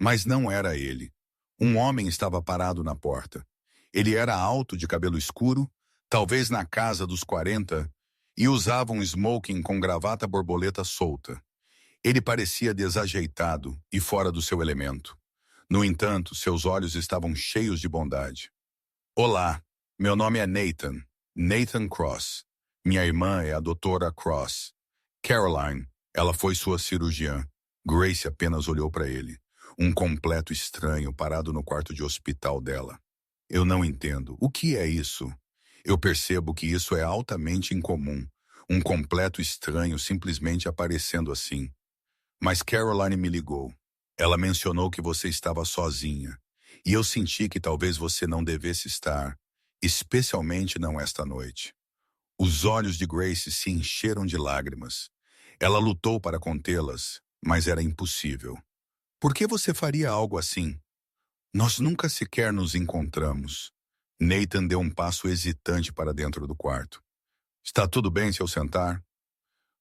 Mas não era ele. Um homem estava parado na porta. Ele era alto, de cabelo escuro, talvez na casa dos 40, e usava um smoking com gravata borboleta solta. Ele parecia desajeitado e fora do seu elemento. No entanto, seus olhos estavam cheios de bondade. Olá, meu nome é Nathan, Nathan Cross. Minha irmã é a doutora Cross. Caroline, ela foi sua cirurgiã. Grace apenas olhou para ele. Um completo estranho parado no quarto de hospital dela. Eu não entendo. O que é isso? Eu percebo que isso é altamente incomum. Um completo estranho simplesmente aparecendo assim. Mas Caroline me ligou. Ela mencionou que você estava sozinha. E eu senti que talvez você não devesse estar, especialmente não esta noite. Os olhos de Grace se encheram de lágrimas. Ela lutou para contê-las, mas era impossível. Por que você faria algo assim? Nós nunca sequer nos encontramos. Nathan deu um passo hesitante para dentro do quarto. Está tudo bem se eu sentar?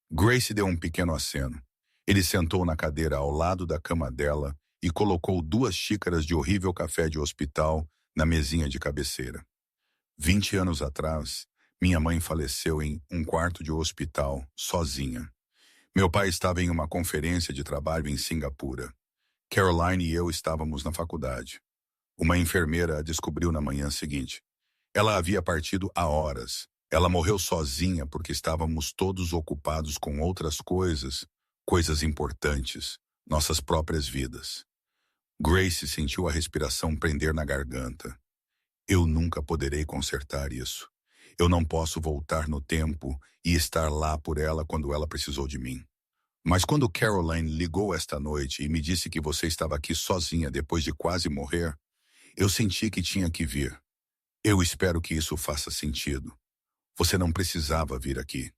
Grace deu um pequeno aceno. Ele sentou na cadeira ao lado da cama dela e colocou 2 xícaras de horrível café de hospital na mesinha de cabeceira. 20 anos atrás, minha mãe faleceu em um quarto de hospital, sozinha. Meu pai estava em uma conferência de trabalho em Singapura. Caroline e eu estávamos na faculdade. Uma enfermeira a descobriu na manhã seguinte. Ela havia partido há horas. Ela morreu sozinha porque estávamos todos ocupados com outras coisas, coisas importantes, nossas próprias vidas. Grace sentiu a respiração prender na garganta. Eu nunca poderei consertar isso. Eu não posso voltar no tempo e estar lá por ela quando ela precisou de mim. Mas quando Caroline ligou esta noite e me disse que você estava aqui sozinha depois de quase morrer, Eu senti que tinha que vir. Eu espero que isso faça sentido. Você não precisava vir aqui.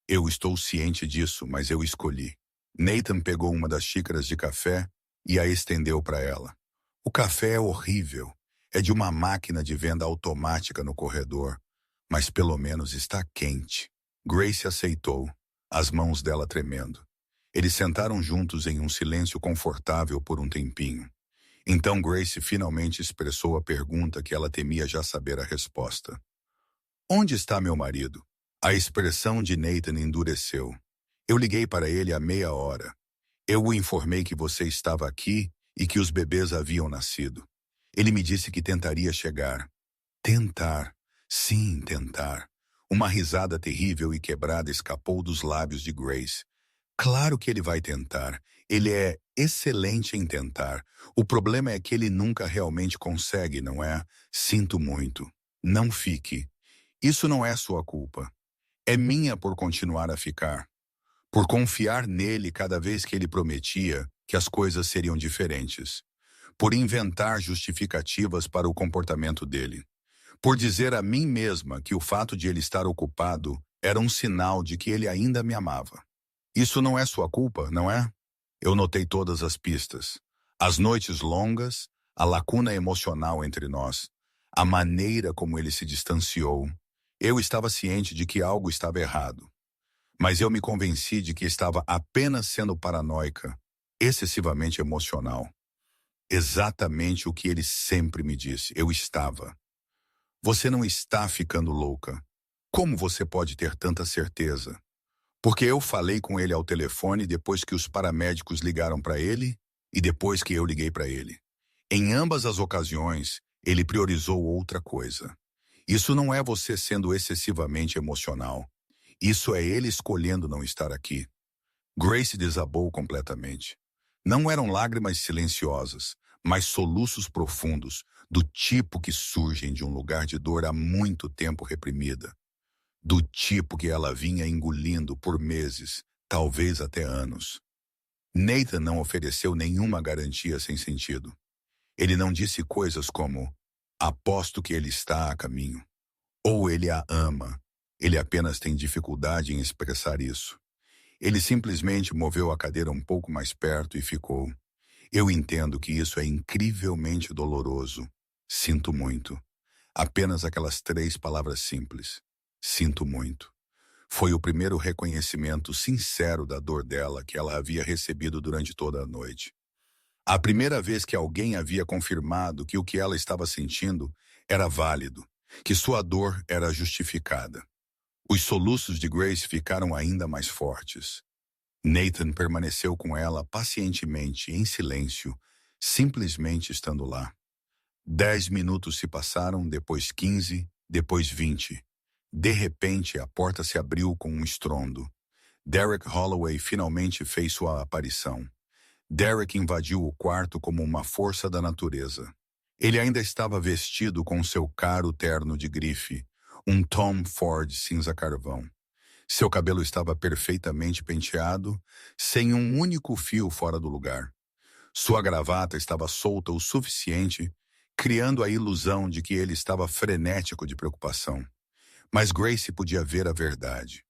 Eu estou ciente disso, mas eu escolhi. Nathan pegou uma das xícaras de café e a estendeu para ela. O café é horrível. É de uma máquina de venda automática no corredor, mas pelo menos está quente. Grace aceitou, as mãos dela tremendo. Eles sentaram juntos em um silêncio confortável por um tempinho. Então Grace finalmente expressou a pergunta que ela temia já saber a resposta. Onde está meu marido? A expressão de Nathan endureceu. Eu liguei para ele há meia hora. Eu o informei que você estava aqui e que os bebês haviam nascido. Ele me disse que tentaria chegar. Tentar. Sim, tentar. Uma risada terrível e quebrada escapou dos lábios de Grace. Claro que ele vai tentar. Ele é excelente em tentar. O problema é que ele nunca realmente consegue, não é? Sinto muito. Não fique. Isso não é sua culpa. É minha por continuar a ficar. Por confiar nele cada vez que ele prometia que as coisas seriam diferentes. Por inventar justificativas para o comportamento dele. Por dizer a mim mesma que o fato de ele estar ocupado era um sinal de que ele ainda me amava. Isso não é sua culpa, não é? Eu notei todas as pistas. As noites longas, a lacuna emocional entre nós, a maneira como ele se distanciou. Eu estava ciente de que algo estava errado. Mas eu me convenci de que estava apenas sendo paranoica, excessivamente emocional. Exatamente o que ele sempre me disse. Eu estava. Você não está ficando louca. Como você pode ter tanta certeza? Porque eu falei com ele ao telefone depois que os paramédicos ligaram para ele e depois que eu liguei para ele. Em ambas as ocasiões, ele priorizou outra coisa. Isso não é você sendo excessivamente emocional. Isso é ele escolhendo não estar aqui. Grace desabou completamente. Não eram lágrimas silenciosas, mas soluços profundos, do tipo que surgem de um lugar de dor há muito tempo reprimida. Do tipo que ela vinha engolindo por meses, talvez até anos. Nathan não ofereceu nenhuma garantia sem sentido. Ele não disse coisas como, aposto que ele está a caminho. Ou ele a ama. Ele apenas tem dificuldade em expressar isso. Ele simplesmente moveu a cadeira um pouco mais perto e ficou. Eu entendo que isso é incrivelmente doloroso. Sinto muito. Apenas aquelas 3 palavras simples. Sinto muito. Foi o primeiro reconhecimento sincero da dor dela que ela havia recebido durante toda a noite. A primeira vez que alguém havia confirmado que o que ela estava sentindo era válido, que sua dor era justificada. Os soluços de Grace ficaram ainda mais fortes. Nathan permaneceu com ela pacientemente, em silêncio, simplesmente estando lá. 10 minutos se passaram, depois 15, depois 20. De repente, a porta se abriu com um estrondo. Derek Holloway finalmente fez sua aparição. Derek invadiu o quarto como uma força da natureza. Ele ainda estava vestido com seu caro terno de grife, um Tom Ford cinza carvão. Seu cabelo estava perfeitamente penteado, sem um único fio fora do lugar. Sua gravata estava solta o suficiente, criando a ilusão de que ele estava frenético de preocupação. Mas Grace podia ver a verdade.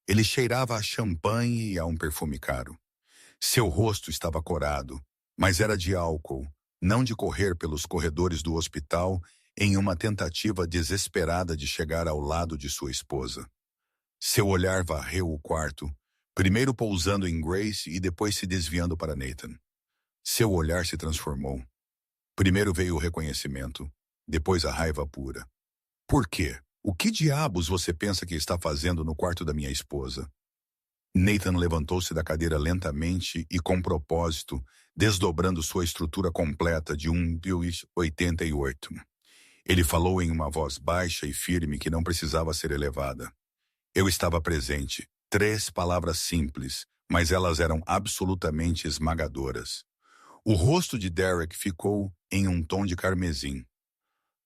Ele cheirava a champanhe e a um perfume caro. Seu rosto estava corado, mas era de álcool, não de correr pelos corredores do hospital em uma tentativa desesperada de chegar ao lado de sua esposa. Seu olhar varreu o quarto, primeiro pousando em Grace e depois se desviando para Nathan. Seu olhar se transformou. Primeiro veio o reconhecimento, depois a raiva pura. Por quê? O que diabos você pensa que está fazendo no quarto da minha esposa? Nathan levantou-se da cadeira lentamente e com propósito, desdobrando sua estrutura completa de 1,88. Ele falou em uma voz baixa e firme que não precisava ser elevada. Eu estava presente. 3 palavras simples, mas elas eram absolutamente esmagadoras. O rosto de Derek ficou em um tom de carmesim.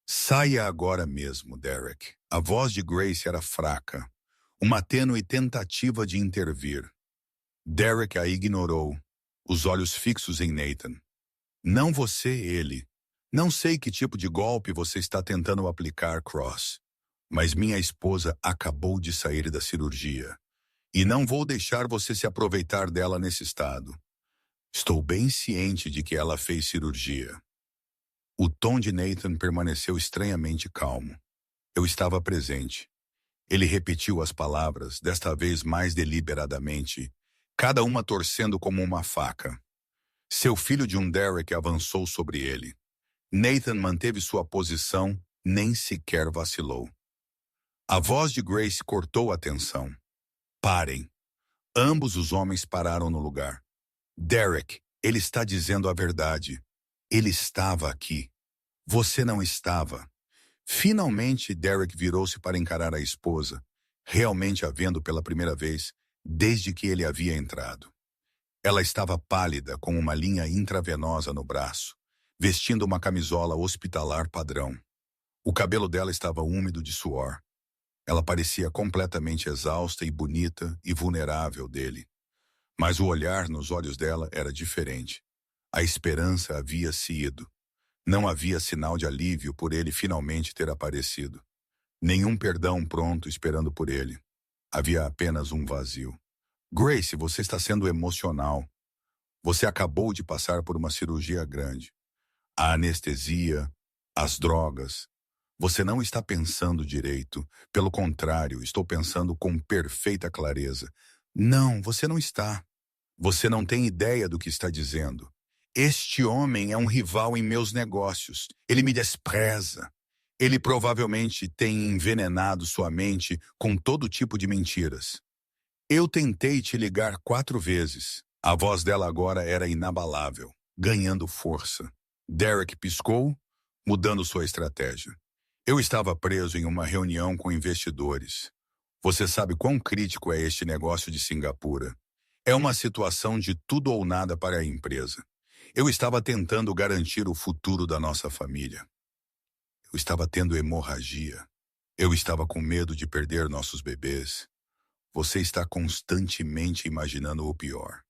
Saia agora mesmo, Derek. A voz de Grace era fraca, uma tênue tentativa de intervir. Derek a ignorou, os olhos fixos em Nathan. Não você, ele. Não sei que tipo de golpe você está tentando aplicar, Cross, mas minha esposa acabou de sair da cirurgia e não vou deixar você se aproveitar dela nesse estado. Estou bem ciente de que ela fez cirurgia. O tom de Nathan permaneceu estranhamente calmo. Eu estava presente. Ele repetiu as palavras, desta vez mais deliberadamente, cada uma torcendo como uma faca. Seu filho de um Derek avançou sobre ele. Nathan manteve sua posição, nem sequer vacilou. A voz de Grace cortou a tensão. Parem. Ambos os homens pararam no lugar. Derek, ele está dizendo a verdade. Ele estava aqui. Você não estava. Finalmente, Derek virou-se para encarar a esposa, realmente a vendo pela primeira vez, desde que ele havia entrado. Ela estava pálida, com uma linha intravenosa no braço, vestindo uma camisola hospitalar padrão. O cabelo dela estava úmido de suor. Ela parecia completamente exausta e bonita e vulnerável dele. Mas o olhar nos olhos dela era diferente. A esperança havia se ido. Não havia sinal de alívio por ele finalmente ter aparecido. Nenhum perdão pronto esperando por ele. Havia apenas um vazio. Grace, você está sendo emocional. Você acabou de passar por uma cirurgia grande. A anestesia, as drogas. Você não está pensando direito. Pelo contrário, estou pensando com perfeita clareza. Não, você não está. Você não tem ideia do que está dizendo. Este homem é um rival em meus negócios. Ele me despreza. Ele provavelmente tem envenenado sua mente com todo tipo de mentiras. Eu tentei te ligar 4 vezes. A voz dela agora era inabalável, ganhando força. Derek piscou, mudando sua estratégia. Eu estava preso em uma reunião com investidores. Você sabe quão crítico é este negócio de Singapura. É uma situação de tudo ou nada para a empresa. Eu estava tentando garantir o futuro da nossa família. Eu estava tendo hemorragia. Eu estava com medo de perder nossos bebês. Você está constantemente imaginando o pior.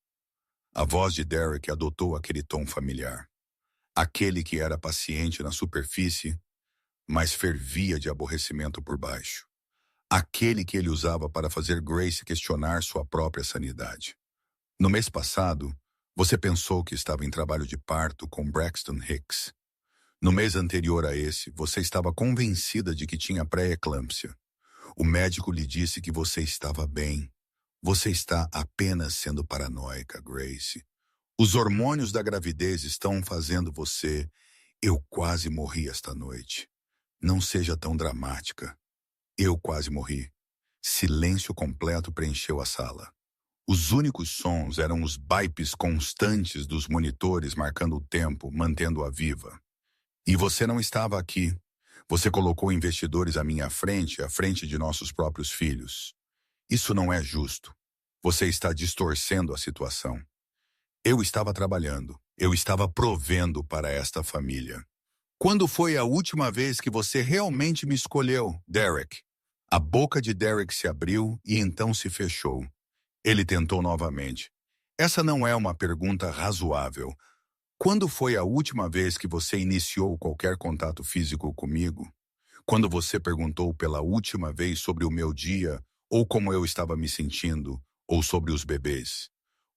A voz de Derek adotou aquele tom familiar. Aquele que era paciente na superfície, mas fervia de aborrecimento por baixo. Aquele que ele usava para fazer Grace questionar sua própria sanidade. No mês passado, você pensou que estava em trabalho de parto com Braxton Hicks. No mês anterior a esse, você estava convencida de que tinha pré-eclâmpsia. O médico lhe disse que você estava bem. Você está apenas sendo paranoica, Grace. Os hormônios da gravidez estão fazendo você... Eu quase morri esta noite. Não seja tão dramática. Eu quase morri. Silêncio completo preencheu a sala. Os únicos sons eram os bipes constantes dos monitores marcando o tempo, mantendo-a viva. E você não estava aqui. Você colocou investidores à minha frente, à frente de nossos próprios filhos. Isso não é justo. Você está distorcendo a situação. Eu estava trabalhando. Eu estava provendo para esta família. Quando foi a última vez que você realmente me escolheu, Derek? A boca de Derek se abriu e então se fechou. Ele tentou novamente. Essa não é uma pergunta razoável. Quando foi a última vez que você iniciou qualquer contato físico comigo? Quando você perguntou pela última vez sobre o meu dia, ou como eu estava me sentindo, ou sobre os bebês?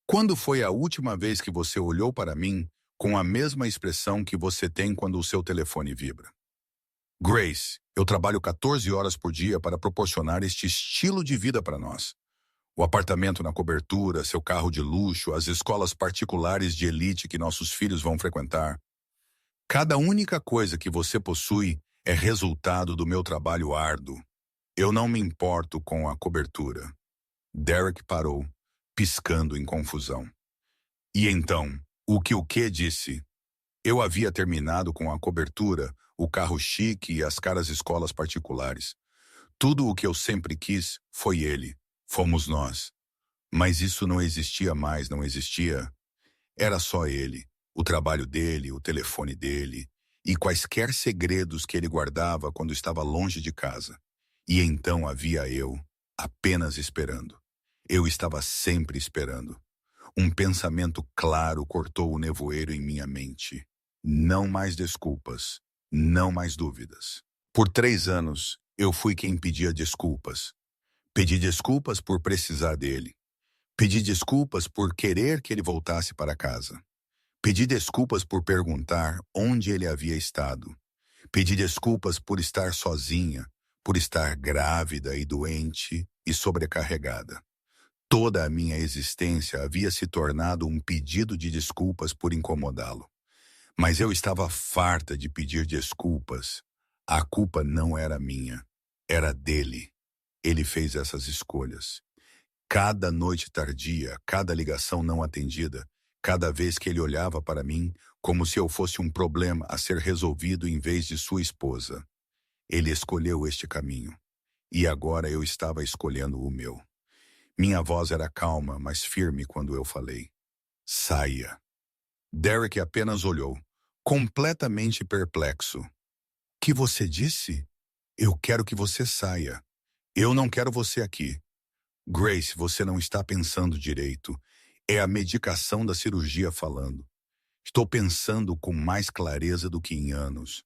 Quando foi a última vez que você olhou para mim com a mesma expressão que você tem quando o seu telefone vibra? Grace, eu trabalho 14 horas por dia para proporcionar este estilo de vida para nós. O apartamento na cobertura, seu carro de luxo, as escolas particulares de elite que nossos filhos vão frequentar. Cada única coisa que você possui é resultado do meu trabalho árduo. Eu não me importo com a cobertura. Derek parou, piscando em confusão. E então, o que disse? Eu havia terminado com a cobertura, o carro chique e as caras escolas particulares. Tudo o que eu sempre quis foi ele. Fomos nós. Mas isso não existia mais, não existia. Era só ele, o trabalho dele, o telefone dele, e quaisquer segredos que ele guardava quando estava longe de casa. E então havia eu, apenas esperando. Eu estava sempre esperando. Um pensamento claro cortou o nevoeiro em minha mente. Não mais desculpas. Não mais dúvidas. Por 3 anos, eu fui quem pedia desculpas. Pedi desculpas por precisar dele. Pedi desculpas por querer que ele voltasse para casa. Pedi desculpas por perguntar onde ele havia estado. Pedi desculpas por estar sozinha, por estar grávida e doente e sobrecarregada. Toda a minha existência havia se tornado um pedido de desculpas por incomodá-lo. Mas eu estava farta de pedir desculpas. A culpa não era minha, era dele. Ele fez essas escolhas. Cada noite tardia, cada ligação não atendida, cada vez que ele olhava para mim como se eu fosse um problema a ser resolvido em vez de sua esposa. Ele escolheu este caminho. E agora eu estava escolhendo o meu. Minha voz era calma, mas firme quando eu falei: saia. Derek apenas olhou, completamente perplexo. Que você disse? Eu quero que você saia. Eu não quero você aqui. Grace, você não está pensando direito. É a medicação da cirurgia falando. Estou pensando com mais clareza do que em anos.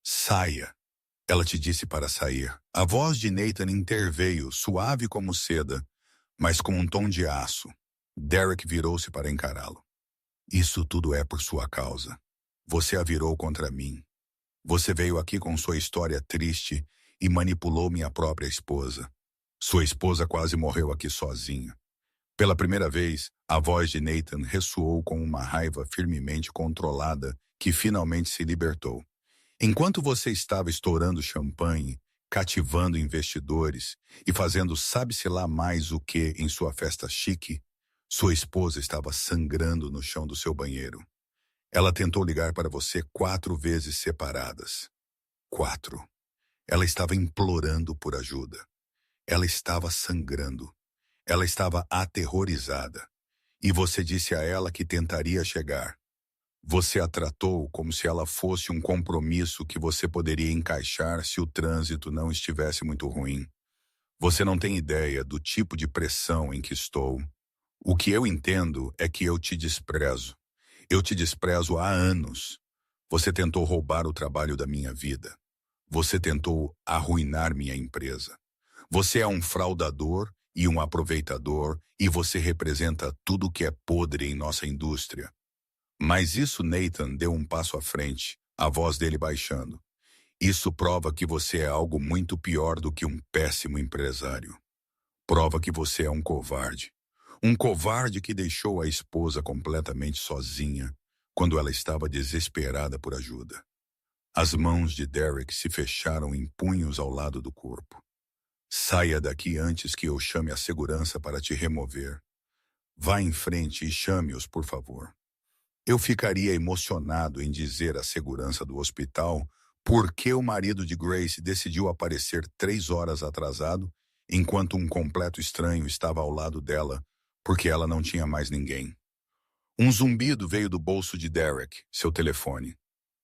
Saia. Ela te disse para sair. A voz de Nathan interveio, suave como seda, mas com um tom de aço. Derek virou-se para encará-lo. Isso tudo é por sua causa. Você a virou contra mim. Você veio aqui com sua história triste e manipulou minha própria esposa. Sua esposa quase morreu aqui sozinha. Pela primeira vez, a voz de Nathan ressoou com uma raiva firmemente controlada que finalmente se libertou. Enquanto você estava estourando champanhe, cativando investidores e fazendo sabe-se lá mais o que em sua festa chique, sua esposa estava sangrando no chão do seu banheiro. Ela tentou ligar para você 4 vezes separadas. 4. Ela estava implorando por ajuda. Ela estava sangrando. Ela estava aterrorizada. E você disse a ela que tentaria chegar. Você a tratou como se ela fosse um compromisso que você poderia encaixar se o trânsito não estivesse muito ruim. Você não tem ideia do tipo de pressão em que estou. O que eu entendo é que eu te desprezo. Eu te desprezo há anos. Você tentou roubar o trabalho da minha vida. Você tentou arruinar minha empresa. Você é um fraudador e um aproveitador e você representa tudo que é podre em nossa indústria. Mas isso, Nathan deu um passo à frente, a voz dele baixando. Isso prova que você é algo muito pior do que um péssimo empresário. Prova que você é um covarde. Um covarde que deixou a esposa completamente sozinha quando ela estava desesperada por ajuda. As mãos de Derek se fecharam em punhos ao lado do corpo. Saia daqui antes que eu chame a segurança para te remover. Vá em frente e chame-os, por favor. Eu ficaria emocionado em dizer à segurança do hospital por que o marido de Grace decidiu aparecer 3 horas atrasado, enquanto um completo estranho estava ao lado dela, porque ela não tinha mais ninguém. Um zumbido veio do bolso de Derek, seu telefone.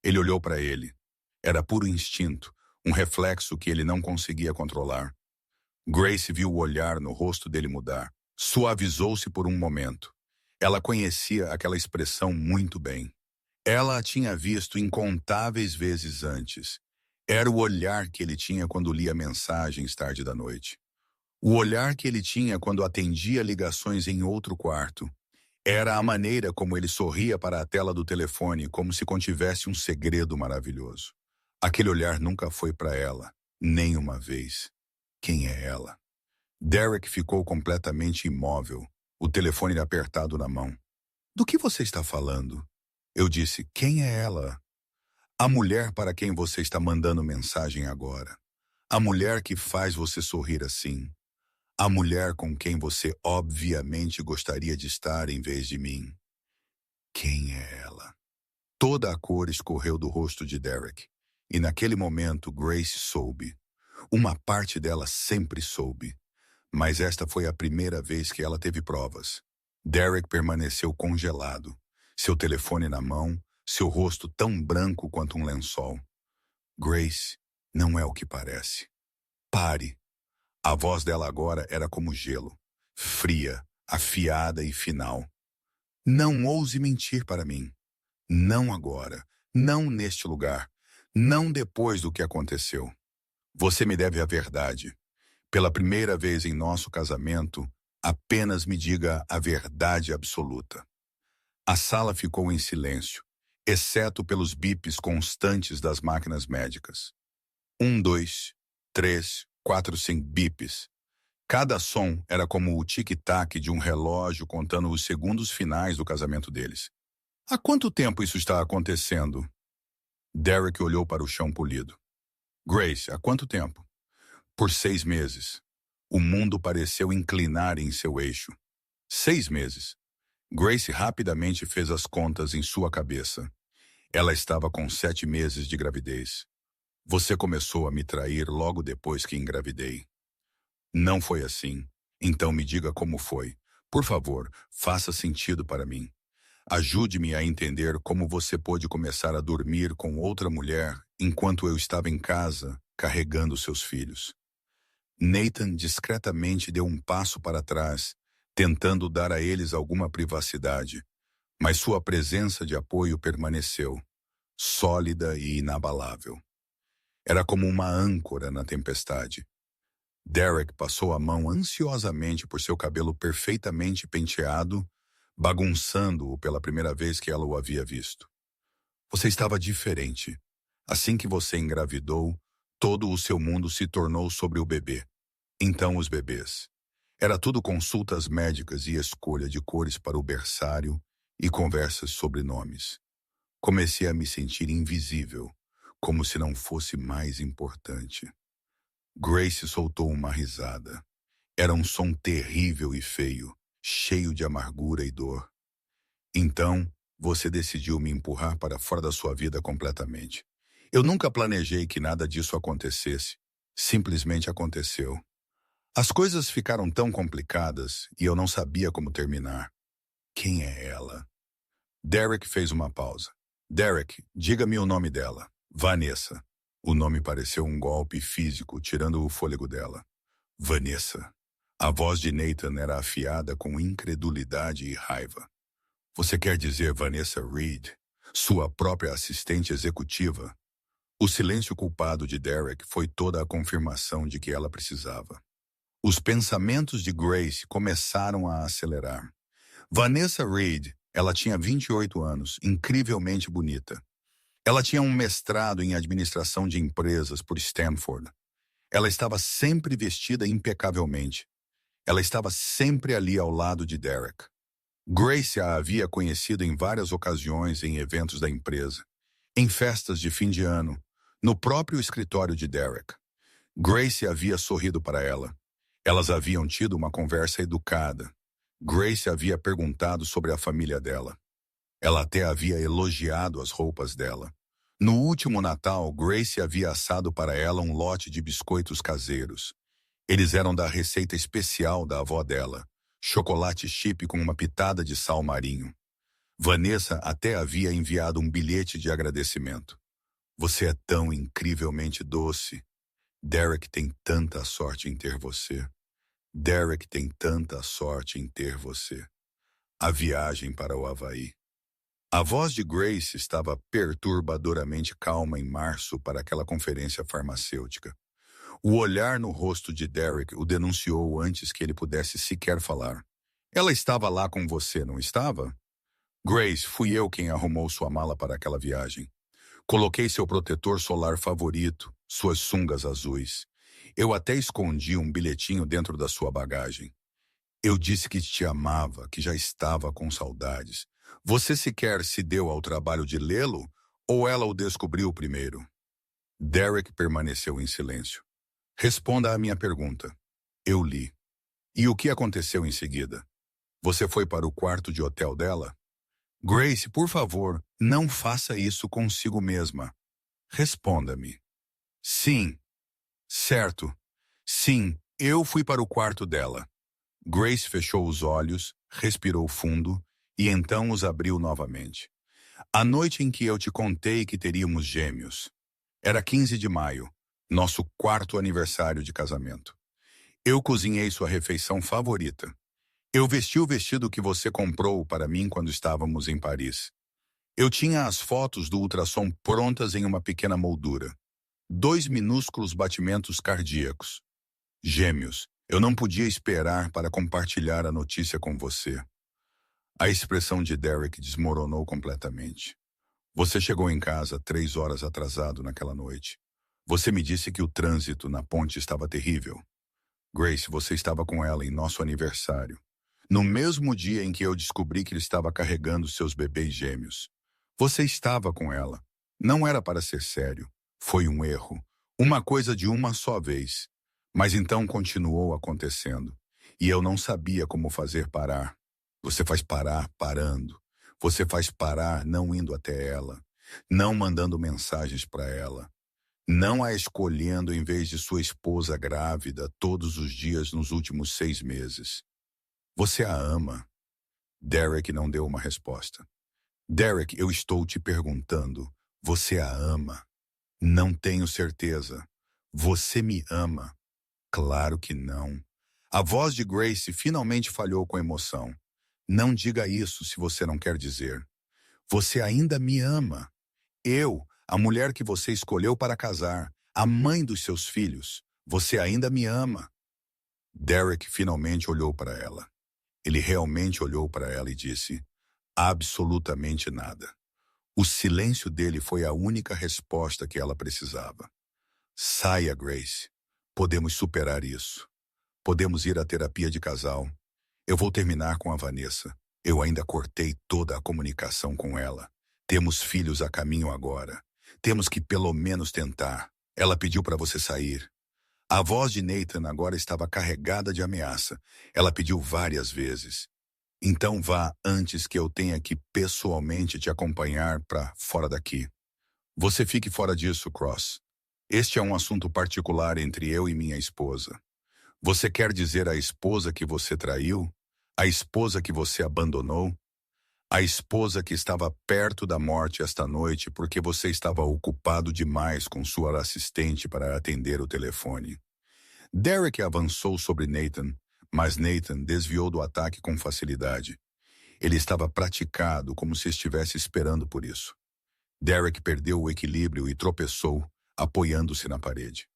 Ele olhou para ele. Era puro instinto, um reflexo que ele não conseguia controlar. Grace viu o olhar no rosto dele mudar. Suavizou-se por um momento. Ela conhecia aquela expressão muito bem. Ela a tinha visto incontáveis vezes antes. Era o olhar que ele tinha quando lia mensagens tarde da noite. O olhar que ele tinha quando atendia ligações em outro quarto. Era a maneira como ele sorria para a tela do telefone, como se contivesse um segredo maravilhoso. Aquele olhar nunca foi para ela, nem uma vez. Quem é ela? Derek ficou completamente imóvel, o telefone apertado na mão. Do que você está falando? Eu disse, quem é ela? A mulher para quem você está mandando mensagem agora. A mulher que faz você sorrir assim. A mulher com quem você obviamente gostaria de estar em vez de mim. Quem é ela? Toda a cor escorreu do rosto de Derek. E naquele momento Grace soube. Uma parte dela sempre soube. Mas esta foi a primeira vez que ela teve provas. Derek permaneceu congelado, seu telefone na mão, seu rosto tão branco quanto um lençol. Grace, não é o que parece. Pare. A voz dela agora era como gelo, fria, afiada e final. Não ouse mentir para mim. Não agora. Não neste lugar. Não depois do que aconteceu. Você me deve a verdade. Pela primeira vez em nosso casamento, apenas me diga a verdade absoluta. A sala ficou em silêncio, exceto pelos bips constantes das máquinas médicas. 1, 2, 3, 4, 5 bips. Cada som era como o tic-tac de um relógio contando os segundos finais do casamento deles. Há quanto tempo isso está acontecendo? Derek olhou para o chão polido. Grace, há quanto tempo? Por 6 meses. O mundo pareceu inclinar em seu eixo. 6 meses. Grace rapidamente fez as contas em sua cabeça. Ela estava com 7 meses de gravidez. Você começou a me trair logo depois que engravidei. Não foi assim. Então me diga como foi. Por favor, faça sentido para mim. Ajude-me a entender como você pôde começar a dormir com outra mulher enquanto eu estava em casa, carregando seus filhos. Nathan discretamente deu um passo para trás, tentando dar a eles alguma privacidade, mas sua presença de apoio permaneceu, sólida e inabalável. Era como uma âncora na tempestade. Derek passou a mão ansiosamente por seu cabelo perfeitamente penteado, bagunçando-o pela primeira vez que ela o havia visto. Você estava diferente. Assim que você engravidou, todo o seu mundo se tornou sobre o bebê. Então os bebês. Era tudo consultas médicas e escolha de cores para o berçário e conversas sobre nomes. Comecei a me sentir invisível, como se não fosse mais importante. Grace soltou uma risada. Era um som terrível e feio, cheio de amargura e dor. Então, você decidiu me empurrar para fora da sua vida completamente. Eu nunca planejei que nada disso acontecesse. Simplesmente aconteceu. As coisas ficaram tão complicadas e eu não sabia como terminar. Quem é ela? Derek fez uma pausa. Derek, diga-me o nome dela. Vanessa. O nome pareceu um golpe físico, tirando o fôlego dela. Vanessa. A voz de Nathan era afiada com incredulidade e raiva. Você quer dizer Vanessa Reed, sua própria assistente executiva? O silêncio culpado de Derek foi toda a confirmação de que ela precisava. Os pensamentos de Grace começaram a acelerar. Vanessa Reed, ela tinha 28 anos, incrivelmente bonita. Ela tinha um mestrado em administração de empresas por Stanford. Ela estava sempre vestida impecavelmente. Ela estava sempre ali ao lado de Derek. Grace a havia conhecido em várias ocasiões em eventos da empresa, em festas de fim de ano, no próprio escritório de Derek. Grace havia sorrido para ela. Elas haviam tido uma conversa educada. Grace havia perguntado sobre a família dela. Ela até havia elogiado as roupas dela. No último Natal, Grace havia assado para ela um lote de biscoitos caseiros. Eles eram da receita especial da avó dela, chocolate chip com uma pitada de sal marinho. Vanessa até havia enviado um bilhete de agradecimento. Você é tão incrivelmente doce. Derek tem tanta sorte em ter você. Derek tem tanta sorte em ter você. A viagem para o Havaí. A voz de Grace estava perturbadoramente calma em março para aquela conferência farmacêutica. O olhar no rosto de Derek o denunciou antes que ele pudesse sequer falar. Ela estava lá com você, não estava? Grace, fui eu quem arrumou sua mala para aquela viagem. Coloquei seu protetor solar favorito, suas sungas azuis. Eu até escondi um bilhetinho dentro da sua bagagem. Eu disse que te amava, que já estava com saudades. Você sequer se deu ao trabalho de lê-lo ou ela o descobriu primeiro? Derek permaneceu em silêncio. Responda à minha pergunta. Eu li. E o que aconteceu em seguida? Você foi para o quarto de hotel dela? Grace, por favor, não faça isso consigo mesma. Responda-me. Sim. Certo. Sim, eu fui para o quarto dela. Grace fechou os olhos, respirou fundo e então os abriu novamente. A noite em que eu te contei que teríamos gêmeos. Era 15 de maio, nosso 4º aniversário de casamento. Eu cozinhei sua refeição favorita. Eu vesti o vestido que você comprou para mim quando estávamos em Paris. Eu tinha as fotos do ultrassom prontas em uma pequena moldura. 2 minúsculos batimentos cardíacos. Gêmeos. Eu não podia esperar para compartilhar a notícia com você. A expressão de Derek desmoronou completamente. Você chegou em casa 3 horas atrasado naquela noite. Você me disse que o trânsito na ponte estava terrível. Grace, você estava com ela em nosso aniversário. No mesmo dia em que eu descobri que ele estava carregando seus bebês gêmeos. Você estava com ela. Não era para ser sério. Foi um erro. Uma coisa de uma só vez. Mas então continuou acontecendo. E eu não sabia como fazer parar. Você faz parar parando. Você faz parar não indo até ela. Não mandando mensagens para ela. Não a escolhendo em vez de sua esposa grávida todos os dias nos últimos 6 meses. Você a ama. Derek não deu uma resposta. Derek, eu estou te perguntando. Você a ama? Não tenho certeza. Você me ama? Claro que não. A voz de Grace finalmente falhou com emoção. Não diga isso se você não quer dizer. Você ainda me ama. Eu, a mulher que você escolheu para casar, a mãe dos seus filhos. Você ainda me ama. Derek finalmente olhou para ela. Ele realmente olhou para ela e disse: absolutamente nada. O silêncio dele foi a única resposta que ela precisava. Saia, Grace. Podemos superar isso. Podemos ir à terapia de casal. Eu vou terminar com a Vanessa. Eu ainda cortei toda a comunicação com ela. Temos filhos a caminho agora. Temos que pelo menos tentar. Ela pediu para você sair. A voz de Nathan agora estava carregada de ameaça. Ela pediu várias vezes. Então vá antes que eu tenha que pessoalmente te acompanhar para fora daqui. Você fique fora disso, Cross. Este é um assunto particular entre eu e minha esposa. Você quer dizer a esposa que você traiu? A esposa que você abandonou? A esposa que estava perto da morte esta noite porque você estava ocupado demais com sua assistente para atender o telefone. Derek avançou sobre Nathan, mas Nathan desviou do ataque com facilidade. Ele estava praticado como se estivesse esperando por isso. Derek perdeu o equilíbrio e tropeçou, apoiando-se na parede.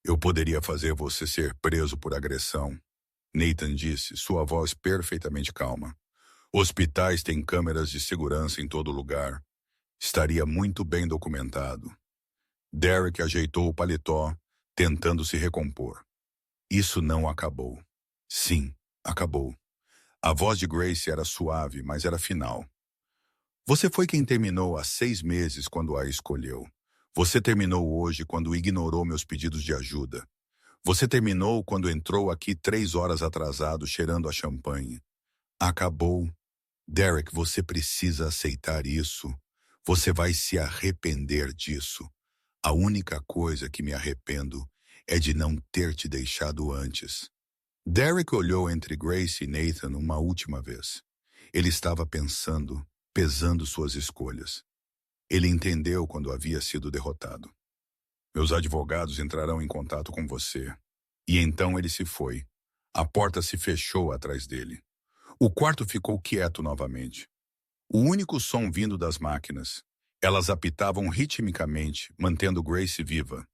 Eu poderia fazer você ser preso por agressão, Nathan disse, sua voz perfeitamente calma. Hospitais têm câmeras de segurança em todo lugar. Estaria muito bem documentado. Derek ajeitou o paletó, tentando se recompor. Isso não acabou. Sim, acabou. A voz de Grace era suave, mas era final. Você foi quem terminou há 6 meses quando a escolheu. Você terminou hoje quando ignorou meus pedidos de ajuda. Você terminou quando entrou aqui 3 horas atrasado cheirando a champanhe. Acabou. Derek, você precisa aceitar isso. Você vai se arrepender disso. A única coisa que me arrependo é de não ter te deixado antes. Derek olhou entre Grace e Nathan uma última vez. Ele estava pensando, pesando suas escolhas. Ele entendeu quando havia sido derrotado. Meus advogados entrarão em contato com você. E então ele se foi. A porta se fechou atrás dele. O quarto ficou quieto novamente. O único som vindo das máquinas. Elas apitavam ritmicamente, mantendo Grace viva.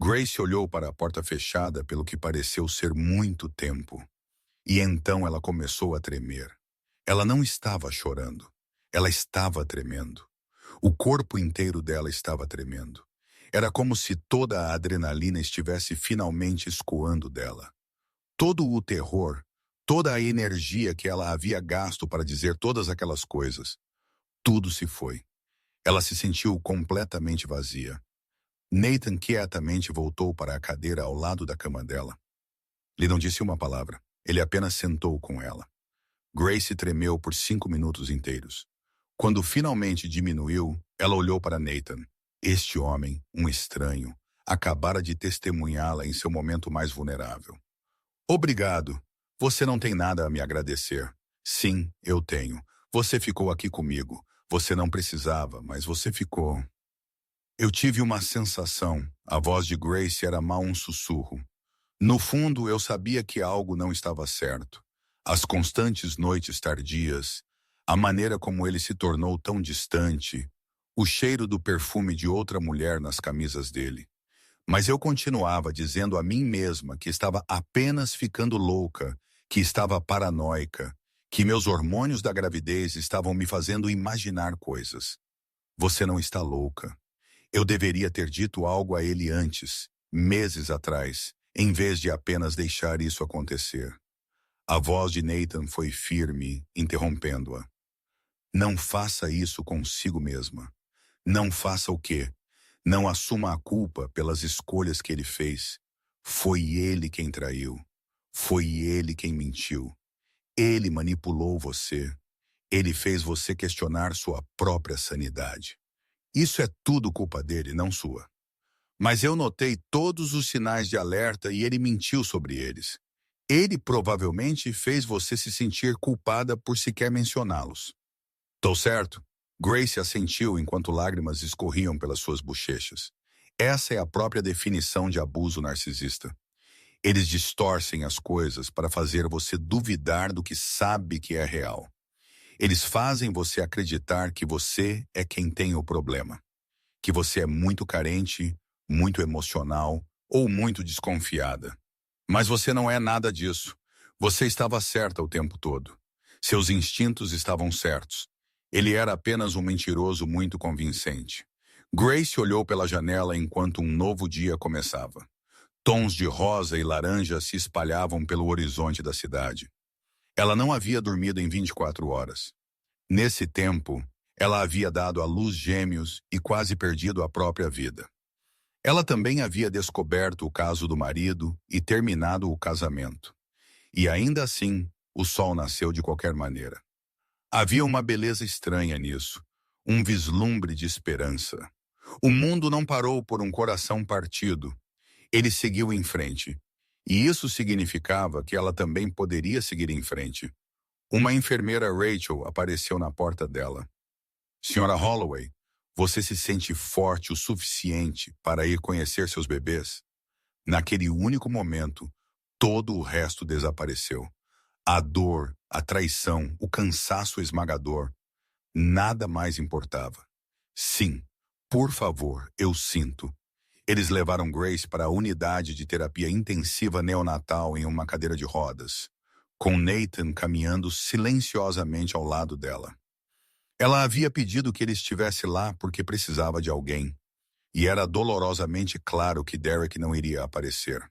Grace olhou para a porta fechada pelo que pareceu ser muito tempo. E então ela começou a tremer. Ela não estava chorando. Ela estava tremendo. O corpo inteiro dela estava tremendo. Era como se toda a adrenalina estivesse finalmente escoando dela. Todo o terror, toda a energia que ela havia gasto para dizer todas aquelas coisas, tudo se foi. Ela se sentiu completamente vazia. Nathan quietamente voltou para a cadeira ao lado da cama dela. Ele não disse uma palavra. Ele apenas sentou com ela. Grace tremeu por 5 minutos inteiros. Quando finalmente diminuiu, ela olhou para Nathan. Este homem, um estranho, acabara de testemunhá-la em seu momento mais vulnerável. Obrigado. Você não tem nada a me agradecer. Sim, eu tenho. Você ficou aqui comigo. Você não precisava, mas você ficou. Eu tive uma sensação. A voz de Grace era mal um sussurro. No fundo, eu sabia que algo não estava certo. As constantes noites tardias, A maneira como ele se tornou tão distante, o cheiro do perfume de outra mulher nas camisas dele. Mas eu continuava dizendo a mim mesma que estava apenas ficando louca, que estava paranoica, que meus hormônios da gravidez estavam me fazendo imaginar coisas. Você não está louca. Eu deveria ter dito algo a ele antes, meses atrás, em vez de apenas deixar isso acontecer. A voz de Nathan foi firme, interrompendo-a. Não faça isso consigo mesma. Não faça o quê? Não assuma a culpa pelas escolhas que ele fez. Foi ele quem traiu. Foi ele quem mentiu. Ele manipulou você. Ele fez você questionar sua própria sanidade. Isso é tudo culpa dele, não sua. Mas eu notei todos os sinais de alerta e ele mentiu sobre eles. Ele provavelmente fez você se sentir culpada por sequer mencioná-los. Tô certo? Grace assentiu enquanto lágrimas escorriam pelas suas bochechas. Essa é a própria definição de abuso narcisista. Eles distorcem as coisas para fazer você duvidar do que sabe que é real. Eles fazem você acreditar que você é quem tem o problema. Que você é muito carente, muito emocional ou muito desconfiada. Mas você não é nada disso. Você estava certa o tempo todo. Seus instintos estavam certos. Ele era apenas um mentiroso muito convincente. Grace olhou pela janela enquanto um novo dia começava. Tons de rosa e laranja se espalhavam pelo horizonte da cidade. Ela não havia dormido em 24 horas. Nesse tempo, ela havia dado à luz gêmeos e quase perdido a própria vida. Ela também havia descoberto o caso do marido e terminado o casamento. E ainda assim, o sol nasceu de qualquer maneira. Havia uma beleza estranha nisso, um vislumbre de esperança. O mundo não parou por um coração partido. Ele seguiu em frente. E isso significava que ela também poderia seguir em frente. Uma enfermeira Rachel apareceu na porta dela. Senhora Holloway, você se sente forte o suficiente para ir conhecer seus bebês? Naquele único momento, todo o resto desapareceu. A dor, a traição, o cansaço esmagador. Nada mais importava. Sim, por favor, eu sinto. Eles levaram Grace para a unidade de terapia intensiva neonatal em uma cadeira de rodas, com Nathan caminhando silenciosamente ao lado dela. Ela havia pedido que ele estivesse lá porque precisava de alguém, e era dolorosamente claro que Derek não iria aparecer.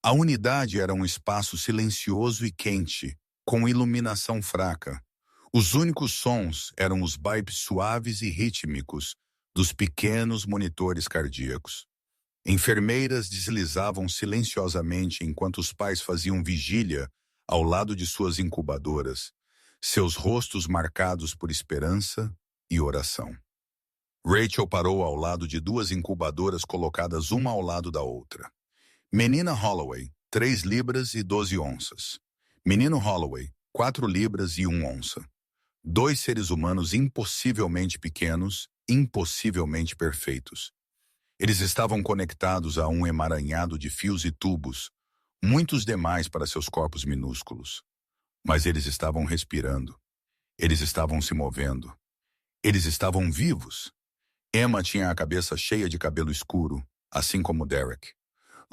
A unidade era um espaço silencioso e quente, com iluminação fraca. Os únicos sons eram os bipes suaves e rítmicos dos pequenos monitores cardíacos. Enfermeiras deslizavam silenciosamente enquanto os pais faziam vigília ao lado de suas incubadoras, seus rostos marcados por esperança e oração. Rachel parou ao lado de duas incubadoras colocadas uma ao lado da outra. Menina Holloway, 3 libras e 12 onças. Menino Holloway, 4 libras e 1 onça. 2 seres humanos impossivelmente pequenos, impossivelmente perfeitos. Eles estavam conectados a um emaranhado de fios e tubos, muitos demais para seus corpos minúsculos. Mas eles estavam respirando. Eles estavam se movendo. Eles estavam vivos. Emma tinha a cabeça cheia de cabelo escuro, assim como Derek.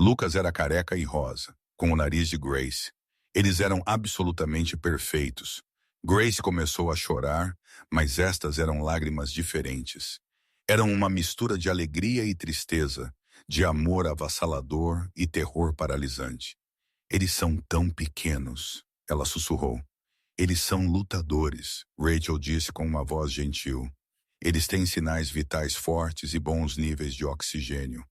Lucas era careca e rosa, com o nariz de Grace. Eles eram absolutamente perfeitos. Grace começou a chorar, mas estas eram lágrimas diferentes. Eram uma mistura de alegria e tristeza, de amor avassalador e terror paralisante. Eles são tão pequenos, ela sussurrou. Eles são lutadores, Rachel disse com uma voz gentil. Eles têm sinais vitais fortes e bons níveis de oxigênio.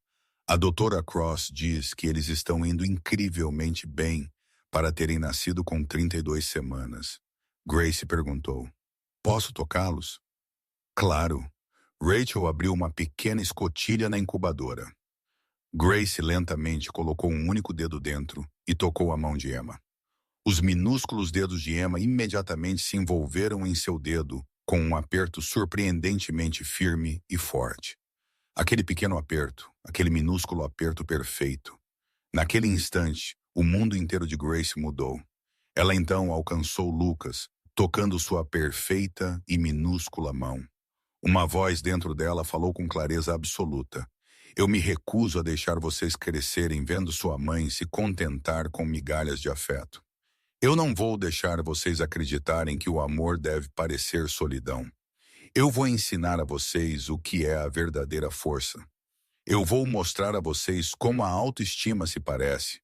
A doutora Cross diz que eles estão indo incrivelmente bem para terem nascido com 32 semanas. Grace perguntou, posso tocá-los? Claro. Rachel abriu uma pequena escotilha na incubadora. Grace lentamente colocou um único dedo dentro e tocou a mão de Emma. Os minúsculos dedos de Emma imediatamente se envolveram em seu dedo com um aperto surpreendentemente firme e forte. Aquele pequeno aperto, aquele minúsculo aperto perfeito. Naquele instante, o mundo inteiro de Grace mudou. Ela então alcançou Lucas, tocando sua perfeita e minúscula mão. Uma voz dentro dela falou com clareza absoluta. Eu me recuso a deixar vocês crescerem vendo sua mãe se contentar com migalhas de afeto. Eu não vou deixar vocês acreditarem que o amor deve parecer solidão. Eu vou ensinar a vocês o que é a verdadeira força. Eu vou mostrar a vocês como a autoestima se parece.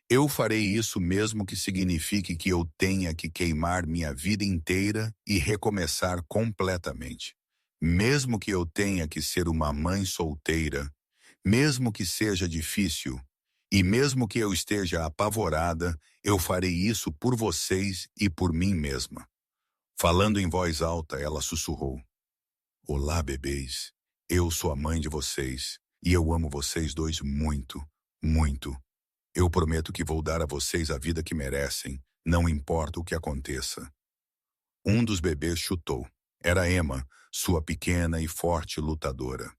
Eu farei isso mesmo que signifique que eu tenha que queimar minha vida inteira e recomeçar completamente. Mesmo que eu tenha que ser uma mãe solteira, mesmo que seja difícil, e mesmo que eu esteja apavorada, eu farei isso por vocês e por mim mesma. Falando em voz alta, ela sussurrou. Olá, bebês. Eu sou a mãe de vocês, e eu amo vocês dois muito, muito. Eu prometo que vou dar a vocês a vida que merecem, não importa o que aconteça. Um dos bebês chutou. Era Emma, sua pequena e forte lutadora.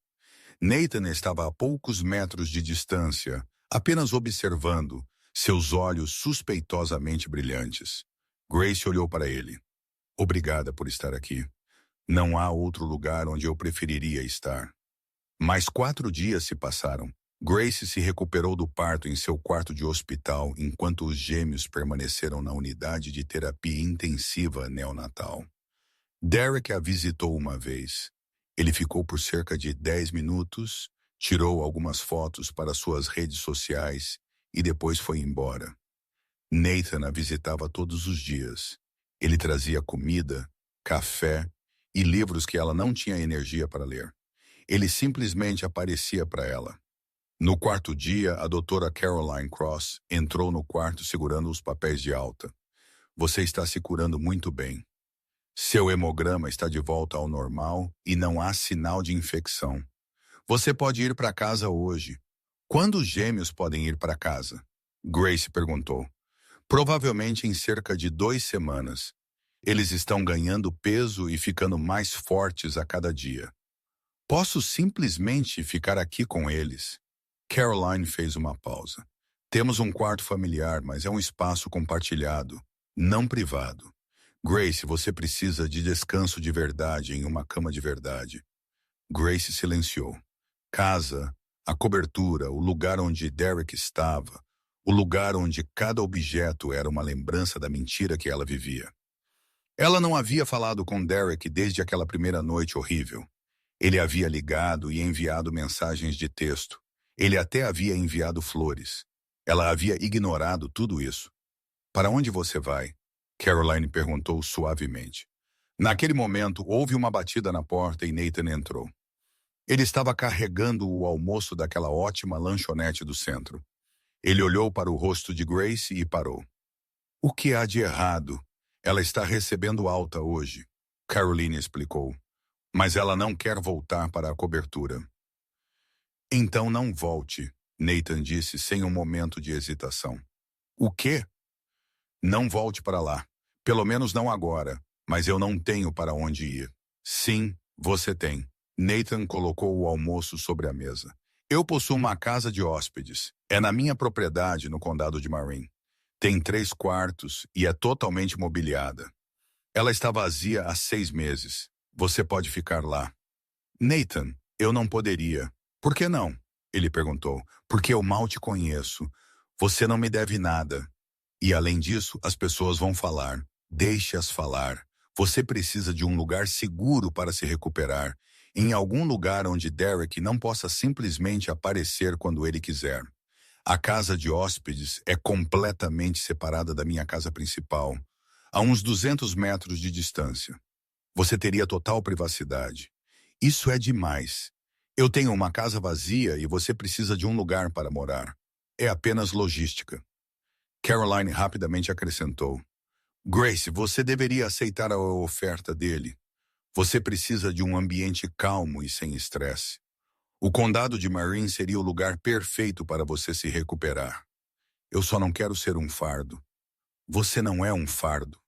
Nathan estava a poucos metros de distância, apenas observando, seus olhos suspeitosamente brilhantes. Grace olhou para ele. Obrigada por estar aqui. Não há outro lugar onde eu preferiria estar. Mais 4 dias se passaram. Grace se recuperou do parto em seu quarto de hospital enquanto os gêmeos permaneceram na unidade de terapia intensiva neonatal. Derek a visitou uma vez. Ele ficou por cerca de 10 minutos, tirou algumas fotos para suas redes sociais e depois foi embora. Nathan a visitava todos os dias. Ele trazia comida, café e livros que ela não tinha energia para ler. Ele simplesmente aparecia para ela. No quarto dia, a doutora Caroline Cross entrou no quarto segurando os papéis de alta. Você está se curando muito bem. Seu hemograma está de volta ao normal e não há sinal de infecção. Você pode ir para casa hoje. Quando os gêmeos podem ir para casa? Grace perguntou. Provavelmente em cerca de 2 semanas. Eles estão ganhando peso e ficando mais fortes a cada dia. Posso simplesmente ficar aqui com eles. Caroline fez uma pausa. Temos um quarto familiar, mas é um espaço compartilhado, não privado. Grace, você precisa de descanso de verdade em uma cama de verdade. Grace silenciou. Casa, a cobertura, o lugar onde Derek estava, o lugar onde cada objeto era uma lembrança da mentira que ela vivia. Ela não havia falado com Derek desde aquela primeira noite horrível. Ele havia ligado e enviado mensagens de texto. Ele até havia enviado flores. Ela havia ignorado tudo isso. Para onde você vai? Caroline perguntou suavemente. Naquele momento, houve uma batida na porta e Nathan entrou. Ele estava carregando o almoço daquela ótima lanchonete do centro. Ele olhou para o rosto de Grace e parou. O que há de errado? Ela está recebendo alta hoje, Caroline explicou. Mas ela não quer voltar para a cobertura. Então não volte, Nathan disse sem um momento de hesitação. O quê? Não volte para lá. Pelo menos não agora, mas eu não tenho para onde ir. Sim, você tem. Nathan colocou o almoço sobre a mesa. Eu possuo uma casa de hóspedes. É na minha propriedade no condado de Marin. Tem 3 quartos e é totalmente mobiliada. Ela está vazia há 6 meses. Você pode ficar lá. Nathan, eu não poderia. Por que não? Ele perguntou. Porque eu mal te conheço. Você não me deve nada. E além disso, as pessoas vão falar. Deixe-as falar. Você precisa de um lugar seguro para se recuperar. Em algum lugar onde Derek não possa simplesmente aparecer quando ele quiser. A casa de hóspedes é completamente separada da minha casa principal, a uns 200 metros de distância. Você teria total privacidade. Isso é demais. Eu tenho uma casa vazia e você precisa de um lugar para morar. É apenas logística. Caroline rapidamente acrescentou. Grace, você deveria aceitar a oferta dele. Você precisa de um ambiente calmo e sem estresse. O condado de Marin seria o lugar perfeito para você se recuperar. Eu só não quero ser um fardo. Você não é um fardo,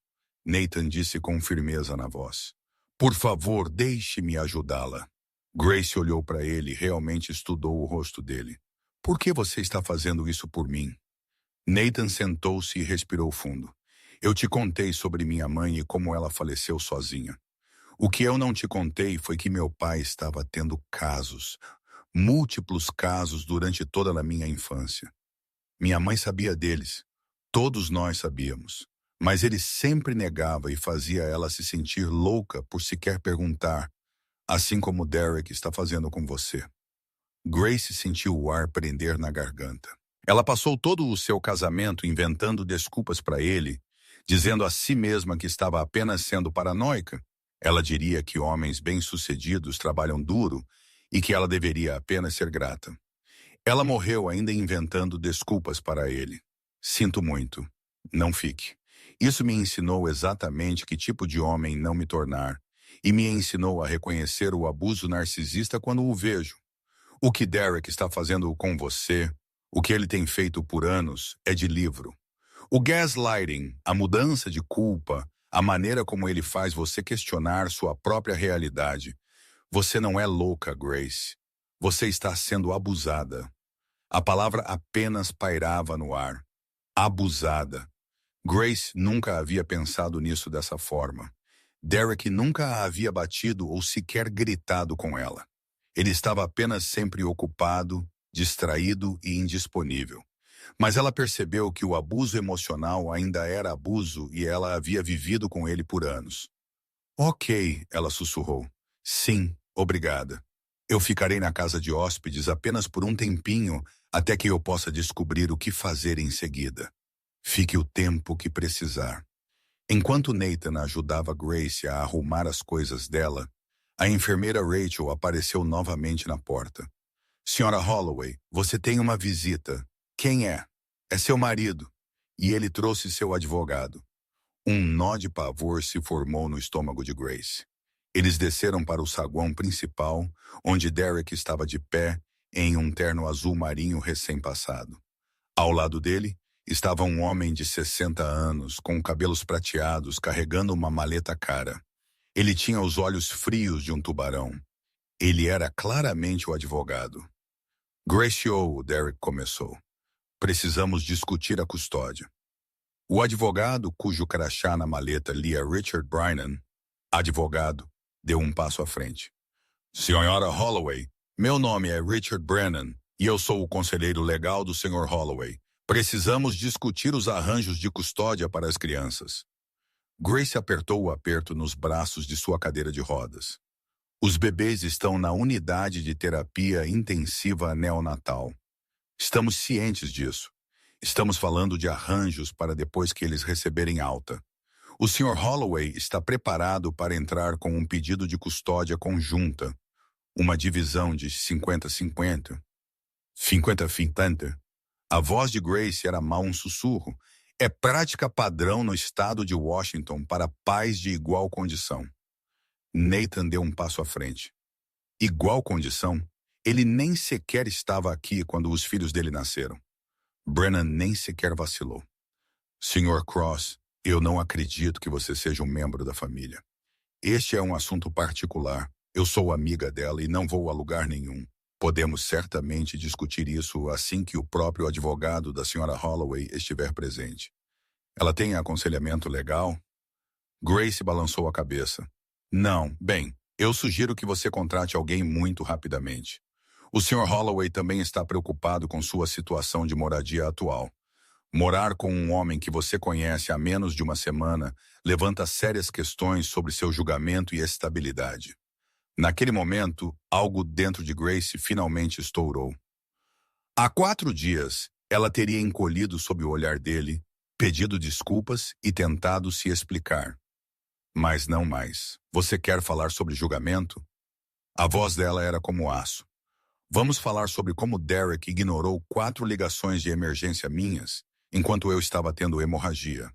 Nathan disse com firmeza na voz. Por favor, deixe-me ajudá-la. Grace olhou para ele e realmente estudou o rosto dele. Por que você está fazendo isso por mim? Nathan sentou-se e respirou fundo. Eu te contei sobre minha mãe e como ela faleceu sozinha. O que eu não te contei foi que meu pai estava tendo casos, múltiplos casos durante toda a minha infância. Minha mãe sabia deles. Todos nós sabíamos. Mas ele sempre negava e fazia ela se sentir louca por sequer perguntar, assim como Derek está fazendo com você. Grace sentiu o ar prender na garganta. Ela passou todo o seu casamento inventando desculpas para ele, dizendo a si mesma que estava apenas sendo paranoica. Ela diria que homens bem-sucedidos trabalham duro e que ela deveria apenas ser grata. Ela morreu ainda inventando desculpas para ele. Sinto muito. Não fique. Isso me ensinou exatamente que tipo de homem não me tornar e me ensinou a reconhecer o abuso narcisista quando o vejo. O que Derek está fazendo com você, o que ele tem feito por anos, é de livro. O gaslighting, a mudança de culpa, a maneira como ele faz você questionar sua própria realidade. Você não é louca, Grace. Você está sendo abusada. A palavra apenas pairava no ar. Abusada. Grace nunca havia pensado nisso dessa forma. Derek nunca a havia batido ou sequer gritado com ela. Ele estava apenas sempre ocupado, distraído e indisponível. Mas ela percebeu que o abuso emocional ainda era abuso e ela havia vivido com ele por anos. Ok, ela sussurrou. Sim, obrigada. Eu ficarei na casa de hóspedes apenas por um tempinho até que eu possa descobrir o que fazer em seguida. Fique o tempo que precisar. Enquanto Nathan ajudava Grace a arrumar as coisas dela, a enfermeira Rachel apareceu novamente na porta. Senhora Holloway, você tem uma visita. Quem é? É seu marido. E ele trouxe seu advogado. Um nó de pavor se formou no estômago de Grace. Eles desceram para o saguão principal, onde Derek estava de pé, em um terno azul marinho recém-passado. Ao lado dele, estava um homem de 60 anos, com cabelos prateados, carregando uma maleta cara. Ele tinha os olhos frios de um tubarão. Ele era claramente o advogado. Grace Derek começou. Precisamos discutir a custódia. O advogado, cujo crachá na maleta lia Richard Brennan, advogado, deu um passo à frente. Senhora Holloway, meu nome é Richard Brennan e eu sou o conselheiro legal do Sr. Holloway. Precisamos discutir os arranjos de custódia para as crianças. Grace apertou o aperto nos braços de sua cadeira de rodas. Os bebês estão na unidade de terapia intensiva neonatal. Estamos cientes disso. Estamos falando de arranjos para depois que eles receberem alta. O Sr. Holloway está preparado para entrar com um pedido de custódia conjunta, uma divisão de 50-50. 50-50. A voz de Grace era mal um sussurro. É prática padrão no estado de Washington para pais de igual condição. Nathan deu um passo à frente. Igual condição? Ele nem sequer estava aqui quando os filhos dele nasceram. Brennan nem sequer vacilou. Sr. Cross, eu não acredito que você seja um membro da família. Este é um assunto particular. Eu sou amiga dela e não vou a lugar nenhum. Podemos certamente discutir isso assim que o próprio advogado da Sra. Holloway estiver presente. Ela tem aconselhamento legal? Grace balançou a cabeça. Não, bem, eu sugiro que você contrate alguém muito rapidamente. O Sr. Holloway também está preocupado com sua situação de moradia atual. Morar com um homem que você conhece há menos de uma semana levanta sérias questões sobre seu julgamento e estabilidade. Naquele momento, algo dentro de Grace finalmente estourou. Há 4 dias, ela teria encolhido sob o olhar dele, pedido desculpas e tentado se explicar. Mas não mais. Você quer falar sobre julgamento? A voz dela era como aço. Vamos falar sobre como Derek ignorou 4 ligações de emergência minhas, enquanto eu estava tendo hemorragia.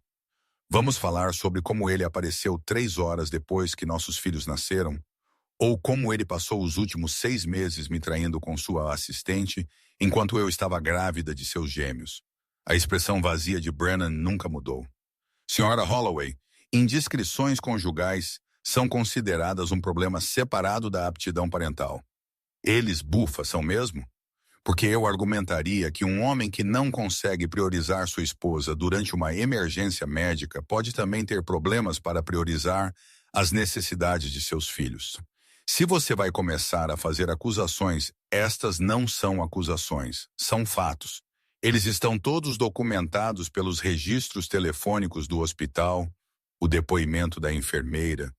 Vamos falar sobre como ele apareceu 3 horas depois que nossos filhos nasceram, ou como ele passou os últimos 6 meses me traindo com sua assistente, enquanto eu estava grávida de seus gêmeos. A expressão vazia de Brennan nunca mudou. Senhora Holloway, indiscrições conjugais são consideradas um problema separado da aptidão parental. Eles, bufa, são mesmo? Porque eu argumentaria que um homem que não consegue priorizar sua esposa durante uma emergência médica pode também ter problemas para priorizar as necessidades de seus filhos. Se você vai começar a fazer acusações, estas não são acusações, são fatos. Eles estão todos documentados pelos registros telefônicos do hospital, o depoimento da enfermeira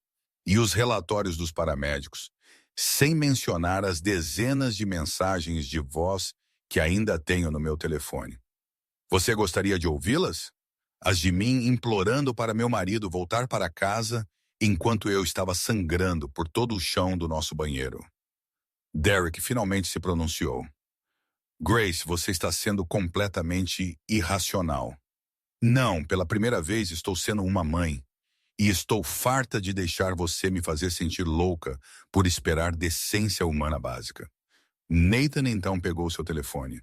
e os relatórios dos paramédicos, sem mencionar as dezenas de mensagens de voz que ainda tenho no meu telefone. Você gostaria de ouvi-las? As de mim implorando para meu marido voltar para casa enquanto eu estava sangrando por todo o chão do nosso banheiro. Derek finalmente se pronunciou. Grace, você está sendo completamente irracional. Não, pela primeira vez estou sendo uma mãe. E estou farta de deixar você me fazer sentir louca por esperar decência humana básica. Nathan então pegou seu telefone.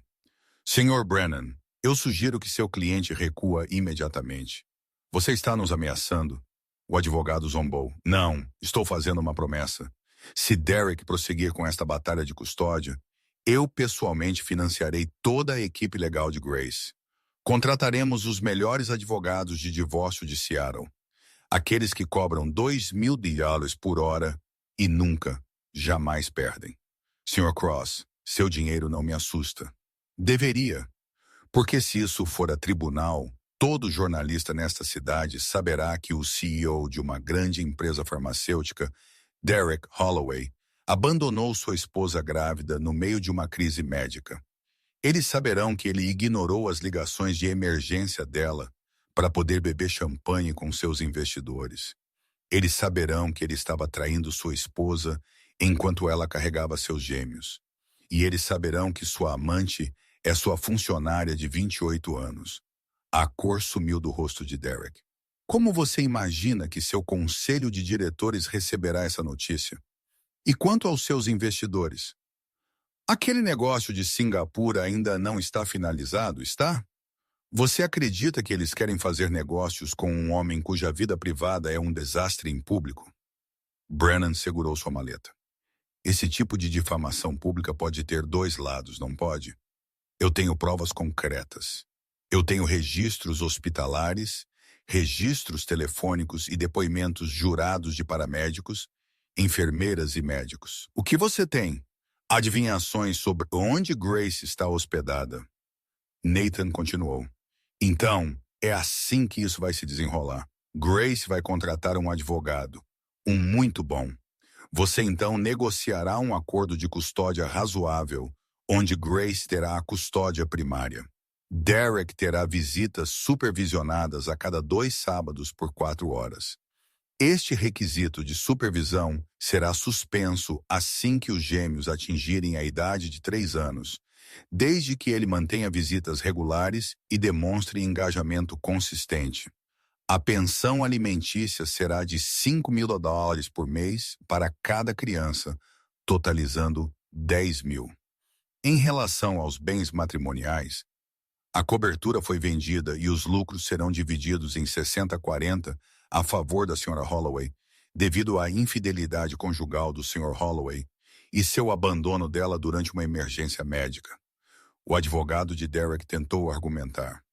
Senhor Brennan, eu sugiro que seu cliente recua imediatamente. Você está nos ameaçando? O advogado zombou. Não, estou fazendo uma promessa. Se Derek prosseguir com esta batalha de custódia, eu pessoalmente financiarei toda a equipe legal de Grace. Contrataremos os melhores advogados de divórcio de Seattle. Aqueles que cobram $2.000 por hora e nunca, jamais perdem. Sr. Cross, seu dinheiro não me assusta. Deveria, porque se isso for a tribunal, todo jornalista nesta cidade saberá que o CEO de uma grande empresa farmacêutica, Derek Holloway, abandonou sua esposa grávida no meio de uma crise médica. Eles saberão que ele ignorou as ligações de emergência dela para poder beber champanhe com seus investidores. Eles saberão que ele estava traindo sua esposa enquanto ela carregava seus gêmeos. E eles saberão que sua amante é sua funcionária de 28 anos. A cor sumiu do rosto de Derek. Como você imagina que seu conselho de diretores receberá essa notícia? E quanto aos seus investidores? Aquele negócio de Singapura ainda não está finalizado, está? Você acredita que eles querem fazer negócios com um homem cuja vida privada é um desastre em público? Brennan segurou sua maleta. Esse tipo de difamação pública pode ter dois lados, não pode? Eu tenho provas concretas. Eu tenho registros hospitalares, registros telefônicos e depoimentos jurados de paramédicos, enfermeiras e médicos. O que você tem? Adivinhações sobre onde Grace está hospedada. Nathan continuou. Então, é assim que isso vai se desenrolar. Grace vai contratar um advogado, um muito bom. Você então negociará um acordo de custódia razoável, onde Grace terá a custódia primária. Derek terá visitas supervisionadas a cada 2 sábados por 4 horas. Este requisito de supervisão será suspenso assim que os gêmeos atingirem a idade de 3 anos, desde que ele mantenha visitas regulares e demonstre engajamento consistente. A pensão alimentícia será de $5.000 por mês para cada criança, totalizando 10 mil. Em relação aos bens matrimoniais, a cobertura foi vendida e os lucros serão divididos em 60-40 a favor da Sra. Holloway, devido à infidelidade conjugal do Sr. Holloway e seu abandono dela durante uma emergência médica. O advogado de Derek tentou argumentar.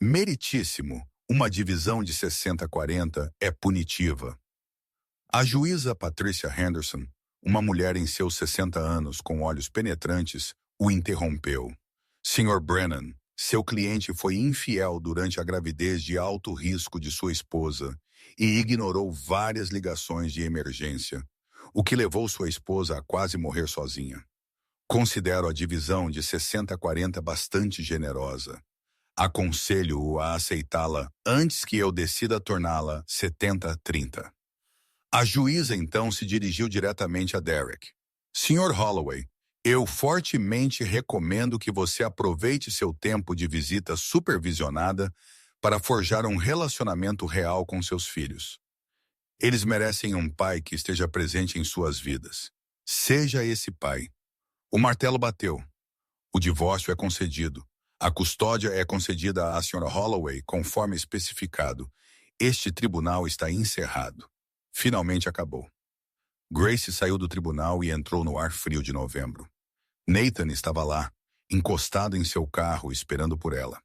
Meritíssimo, uma divisão de 60-40 é punitiva. A juíza Patricia Henderson, uma mulher em seus 60 anos com olhos penetrantes, o interrompeu. Sr. Brennan, seu cliente foi infiel durante a gravidez de alto risco de sua esposa e ignorou várias ligações de emergência, o que levou sua esposa a quase morrer sozinha. Considero a divisão de 60-40 bastante generosa. Aconselho-o a aceitá-la antes que eu decida torná-la 70-30. A juíza então se dirigiu diretamente a Derek. Sr. Holloway, eu fortemente recomendo que você aproveite seu tempo de visita supervisionada para forjar um relacionamento real com seus filhos. Eles merecem um pai que esteja presente em suas vidas. Seja esse pai. O martelo bateu. O divórcio é concedido. A custódia é concedida à Sra. Holloway, conforme especificado. Este tribunal está encerrado. Finalmente acabou. Grace saiu do tribunal e entrou no ar frio de novembro. Nathan estava lá, encostado em seu carro esperando por ela.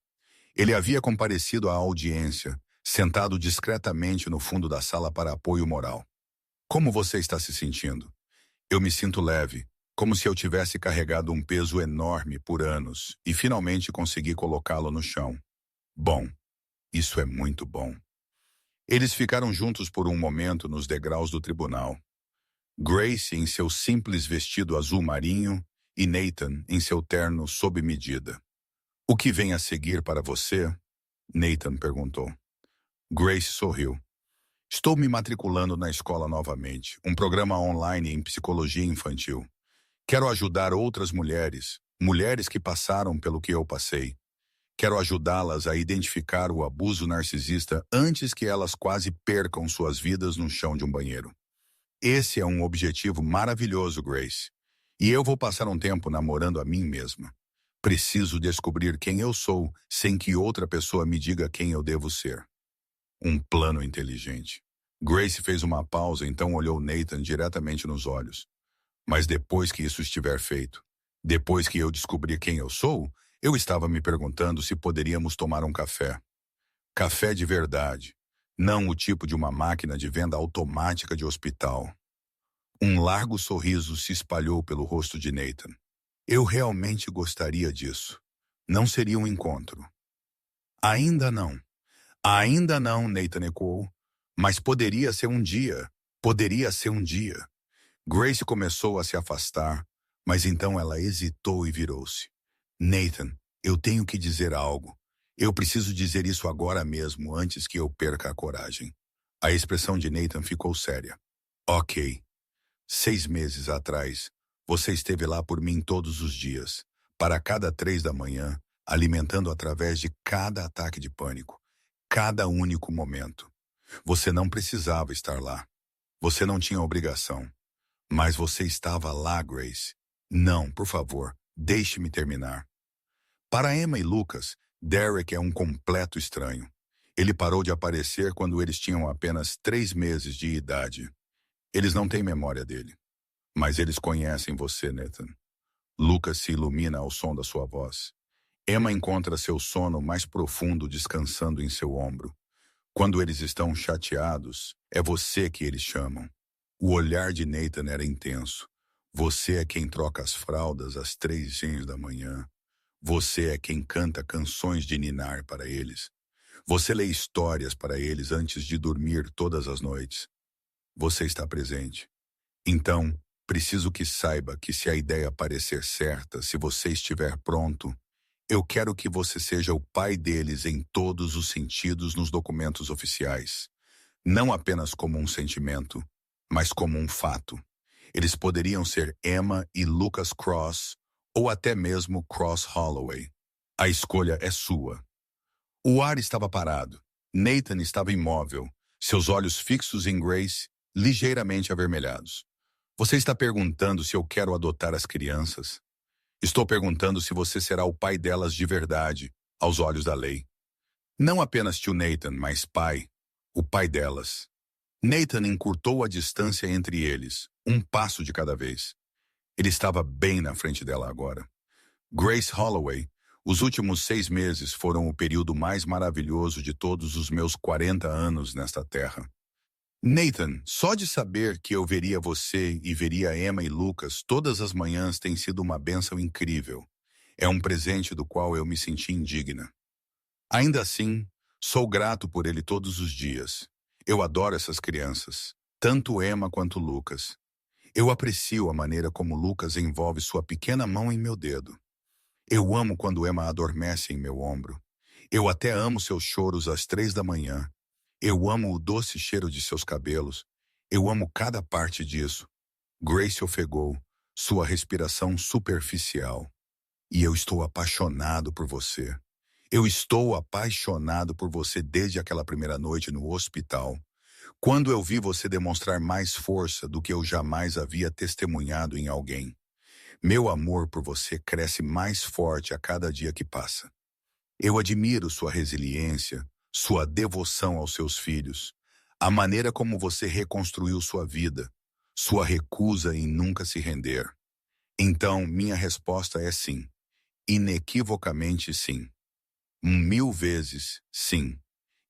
Ele havia comparecido à audiência, sentado discretamente no fundo da sala para apoio moral. Como você está se sentindo? Eu me sinto leve, como se eu tivesse carregado um peso enorme por anos e finalmente consegui colocá-lo no chão. Bom, isso é muito bom. Eles ficaram juntos por um momento nos degraus do tribunal. Grace em seu simples vestido azul marinho e Nathan em seu terno sob medida. O que vem a seguir para você? Nathan perguntou. Grace sorriu. Estou me matriculando na escola novamente, um programa online em psicologia infantil. Quero ajudar outras mulheres, mulheres que passaram pelo que eu passei. Quero ajudá-las a identificar o abuso narcisista antes que elas quase percam suas vidas no chão de um banheiro. Esse é um objetivo maravilhoso, Grace. E eu vou passar um tempo namorando a mim mesma. Preciso descobrir quem eu sou sem que outra pessoa me diga quem eu devo ser. Um plano inteligente. Grace fez uma pausa, então olhou Nathan diretamente nos olhos. Mas depois que isso estiver feito, depois que eu descobrir quem eu sou, eu estava me perguntando se poderíamos tomar um café. Café de verdade, não o tipo de uma máquina de venda automática de hospital. Um largo sorriso se espalhou pelo rosto de Nathan. Eu realmente gostaria disso. Não seria um encontro. Ainda não. Ainda não, Nathan ecoou. Mas poderia ser um dia. Poderia ser um dia. Grace começou a se afastar, mas então ela hesitou e virou-se. Nathan, eu tenho que dizer algo. Eu preciso dizer isso agora mesmo, antes que eu perca a coragem. A expressão de Nathan ficou séria. Ok. 6 meses atrás, você esteve lá por mim todos os dias, para cada 3 da manhã, alimentando através de cada ataque de pânico, cada único momento. Você não precisava estar lá. Você não tinha obrigação. Mas você estava lá, Grace. Não, por favor, deixe-me terminar. Para Emma e Lucas, Derek é um completo estranho. Ele parou de aparecer quando eles tinham apenas 3 meses de idade. Eles não têm memória dele. Mas eles conhecem você, Nathan. Lucas se ilumina ao som da sua voz. Emma encontra seu sono mais profundo descansando em seu ombro. Quando eles estão chateados, é você que eles chamam. O olhar de Nathan era intenso. Você é quem troca as fraldas às 3h da manhã. Você é quem canta canções de ninar para eles. Você lê histórias para eles antes de dormir todas as noites. Você está presente. Então, preciso que saiba que se a ideia parecer certa, se você estiver pronto, eu quero que você seja o pai deles em todos os sentidos nos documentos oficiais. Não apenas como um sentimento, mas como um fato. Eles poderiam ser Emma e Lucas Cross, ou até mesmo Cross Holloway. A escolha é sua. O ar estava parado. Nathan estava imóvel, seus olhos fixos em Grace, ligeiramente avermelhados. Você está perguntando se eu quero adotar as crianças? Estou perguntando se você será o pai delas de verdade, aos olhos da lei. Não apenas tio Nathan, mas pai, o pai delas. Nathan encurtou a distância entre eles, um passo de cada vez. Ele estava bem na frente dela agora. Grace Holloway, os últimos 6 meses foram o período mais maravilhoso de todos os meus 40 anos nesta terra. Nathan, só de saber que eu veria você e veria Emma e Lucas todas as manhãs tem sido uma bênção incrível. É um presente do qual eu me senti indigna. Ainda assim, sou grato por ele todos os dias. Eu adoro essas crianças, tanto Emma quanto Lucas. Eu aprecio a maneira como Lucas envolve sua pequena mão em meu dedo. Eu amo quando Emma adormece em meu ombro. Eu até amo seus choros às 3 da manhã. Eu amo o doce cheiro de seus cabelos. Eu amo cada parte disso. Grace ofegou, sua respiração superficial. E eu estou apaixonado por você. Eu estou apaixonado por você desde aquela primeira noite no hospital. Quando eu vi você demonstrar mais força do que eu jamais havia testemunhado em alguém. Meu amor por você cresce mais forte a cada dia que passa. Eu admiro sua resiliência, sua devoção aos seus filhos, a maneira como você reconstruiu sua vida, sua recusa em nunca se render. Então, minha resposta é sim. Inequivocamente sim. 1000 vezes sim.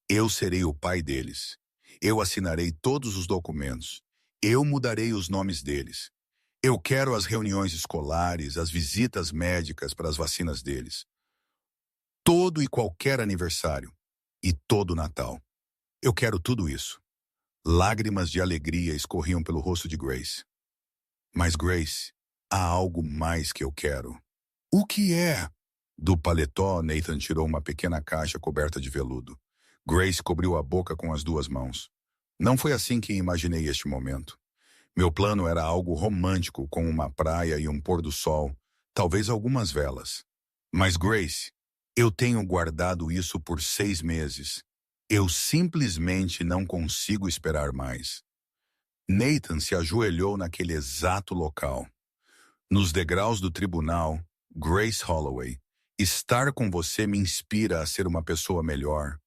Eu serei o pai deles. Eu assinarei todos os documentos. Eu mudarei os nomes deles. Eu quero as reuniões escolares, as visitas médicas para as vacinas deles. Todo e qualquer aniversário. E todo Natal. Eu quero tudo isso. Lágrimas de alegria escorriam pelo rosto de Grace. Mas, Grace, há algo mais que eu quero. O que é? Do paletó, Nathan tirou uma pequena caixa coberta de veludo. Grace cobriu a boca com as 2 mãos. Não foi assim que imaginei este momento. Meu plano era algo romântico, com uma praia e um pôr do sol, talvez algumas velas. Mas, Grace, eu tenho guardado isso por 6 meses. Eu simplesmente não consigo esperar mais. Nathan se ajoelhou naquele exato local. Nos degraus do tribunal, Grace Holloway, estar com você me inspira a ser uma pessoa melhor,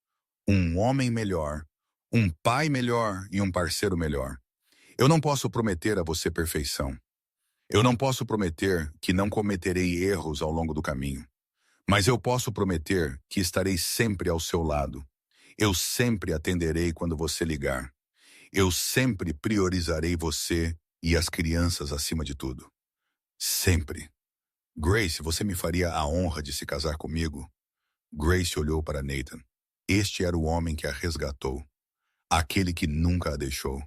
um homem melhor, um pai melhor e um parceiro melhor. Eu não posso prometer a você perfeição. Eu não posso prometer que não cometerei erros ao longo do caminho. Mas eu posso prometer que estarei sempre ao seu lado. Eu sempre atenderei quando você ligar. Eu sempre priorizarei você e as crianças acima de tudo. Sempre. Grace, você me faria a honra de se casar comigo? Grace olhou para Nathan. Este era o homem que a resgatou. Aquele que nunca a deixou.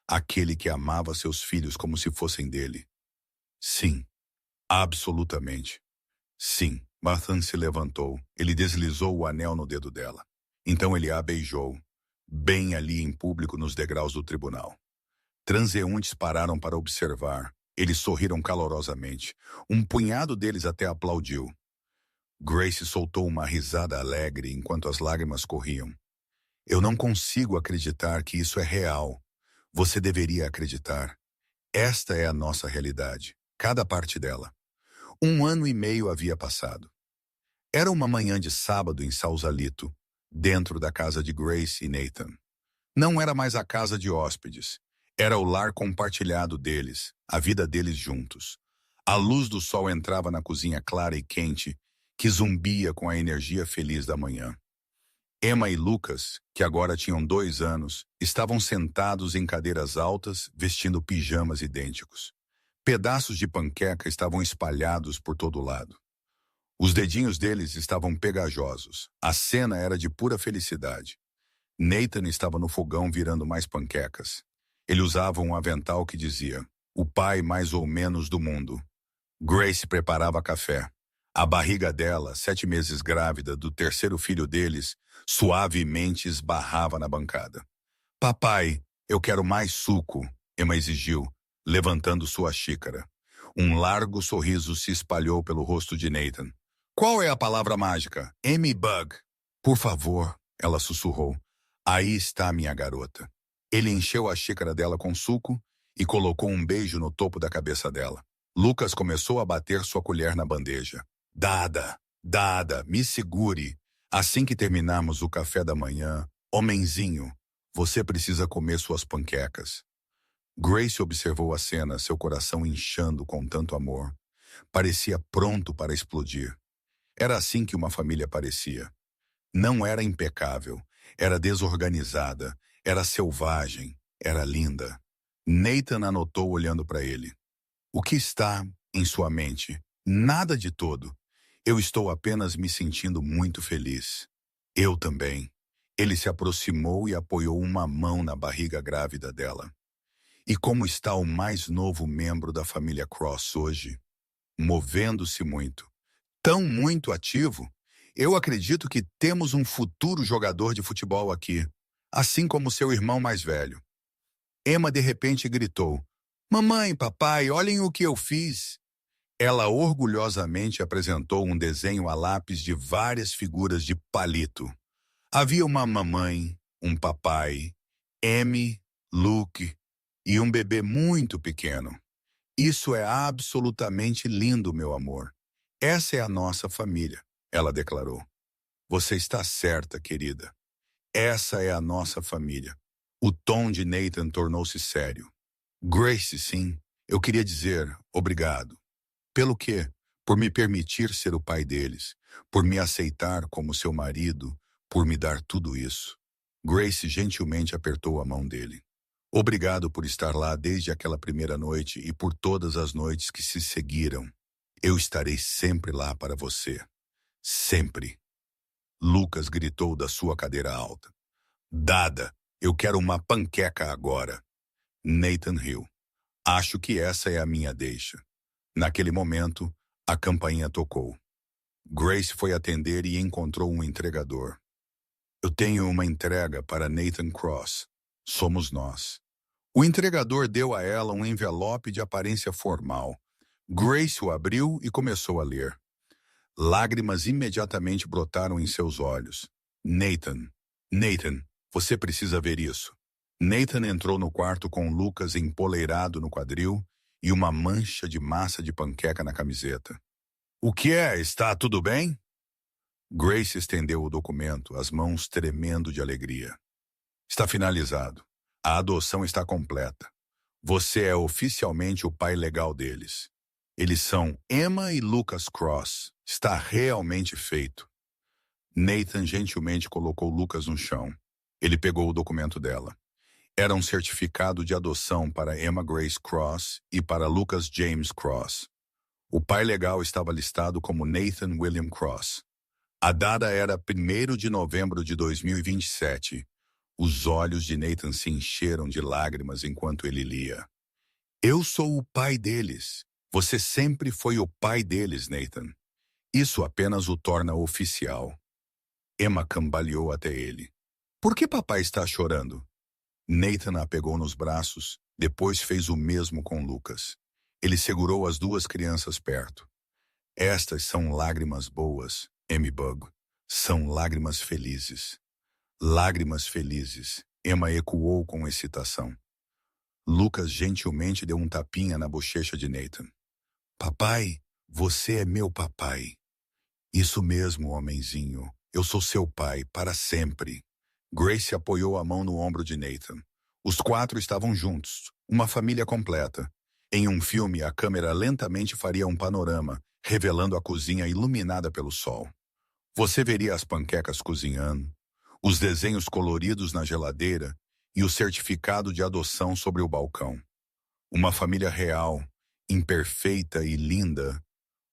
Aquele que amava seus filhos como se fossem dele. Sim, absolutamente. Sim. Marthan se levantou. Ele deslizou o anel no dedo dela. Então ele a beijou, bem ali em público nos degraus do tribunal. Transeuntes pararam para observar. Eles sorriram calorosamente. Um punhado deles até aplaudiu. Grace soltou uma risada alegre enquanto as lágrimas corriam. Eu não consigo acreditar que isso é real. Você deveria acreditar. Esta é a nossa realidade, cada parte dela. 1 ano e meio havia passado. Era uma manhã de sábado em Sausalito, dentro da casa de Grace e Nathan. Não era mais a casa de hóspedes. Era o lar compartilhado deles, a vida deles juntos. A luz do sol entrava na cozinha clara e quente, que zumbia com a energia feliz da manhã. Emma e Lucas, que agora tinham 2 anos, estavam sentados em cadeiras altas, vestindo pijamas idênticos. Pedaços de panqueca estavam espalhados por todo lado. Os dedinhos deles estavam pegajosos. A cena era de pura felicidade. Nathan estava no fogão virando mais panquecas. Ele usava um avental que dizia, o pai mais ou menos do mundo. Grace preparava café. A barriga dela, 7 meses grávida do terceiro filho deles, suavemente esbarrava na bancada. Papai, eu quero mais suco, Emma exigiu, levantando sua xícara. Um largo sorriso se espalhou pelo rosto de Nathan. Qual é a palavra mágica? M-Bug. Por favor, ela sussurrou. Aí está minha garota. Ele encheu a xícara dela com suco e colocou um beijo no topo da cabeça dela. Lucas começou a bater sua colher na bandeja. Dada, dada, me segure. Assim que terminarmos o café da manhã, homenzinho, você precisa comer suas panquecas. Grace observou a cena, seu coração inchando com tanto amor. Parecia pronto para explodir. Era assim que uma família parecia. Não era impecável, era desorganizada, era selvagem, era linda. Nathan anotou olhando para ele. O que está em sua mente? Nada de todo. Eu estou apenas me sentindo muito feliz. Eu também. Ele se aproximou e apoiou uma mão na barriga grávida dela. E como está o mais novo membro da família Cross hoje? Movendo-se muito. Tão muito ativo. Eu acredito que temos um futuro jogador de futebol aqui, assim como seu irmão mais velho. Emma de repente gritou, Mamãe, papai, olhem o que eu fiz. Ela orgulhosamente apresentou um desenho a lápis de várias figuras de palito. Havia uma mamãe, um papai, Amy, Luke e um bebê muito pequeno. Isso é absolutamente lindo, meu amor. Essa é a nossa família, ela declarou. Você está certa, querida. Essa é a nossa família. O tom de Nathan tornou-se sério. Grace, sim. Eu queria dizer obrigado. Pelo quê? por me permitir ser o pai deles, por me aceitar como seu marido, por me dar tudo isso. Grace gentilmente apertou a mão dele. Obrigado por estar lá desde aquela primeira noite e por todas as noites que se seguiram. Eu estarei sempre lá para você. Sempre. Lucas gritou da sua cadeira alta. Dada, eu quero uma panqueca agora. Nathan riu. Acho que essa é a minha deixa. Naquele momento, a campainha tocou. Grace foi atender e encontrou um entregador. Eu tenho uma entrega para Nathan Cross. Somos nós. O entregador deu a ela um envelope de aparência formal. Grace o abriu e começou a ler. Lágrimas imediatamente brotaram em seus olhos. Nathan, você precisa ver isso. Nathan entrou no quarto com Lucas empoleirado no quadril e uma mancha de massa de panqueca na camiseta. O que é? Está tudo bem? Grace estendeu o documento, as mãos tremendo de alegria. Está finalizado. A adoção está completa. Você é oficialmente o pai legal deles. Eles são Emma e Lucas Cross. Está realmente feito. Nathan gentilmente colocou Lucas no chão. Ele pegou o documento dela. Era um certificado de adoção para Emma Grace Cross e para Lucas James Cross. O pai legal estava listado como Nathan William Cross. A data era 1º de novembro de 2027. Os olhos de Nathan se encheram de lágrimas enquanto ele lia. Eu sou o pai deles. Você sempre foi o pai deles, Nathan. Isso apenas o torna oficial. Emma cambaleou até ele. Por que papai está chorando? Nathan a pegou nos braços, depois fez o mesmo com Lucas. Ele segurou as duas crianças perto. Estas são lágrimas boas, M-Bug. São lágrimas felizes. Lágrimas felizes, Emma ecoou com excitação. Lucas gentilmente deu um tapinha na bochecha de Nathan. Papai, você é meu papai. Isso mesmo, homenzinho. Eu sou seu pai, para sempre. Grace apoiou a mão no ombro de Nathan. Os 4 estavam juntos, uma família completa. Em um filme, a câmera lentamente faria um panorama, revelando a cozinha iluminada pelo sol. Você veria as panquecas cozinhando, os desenhos coloridos na geladeira e o certificado de adoção sobre o balcão. Uma família real, imperfeita e linda.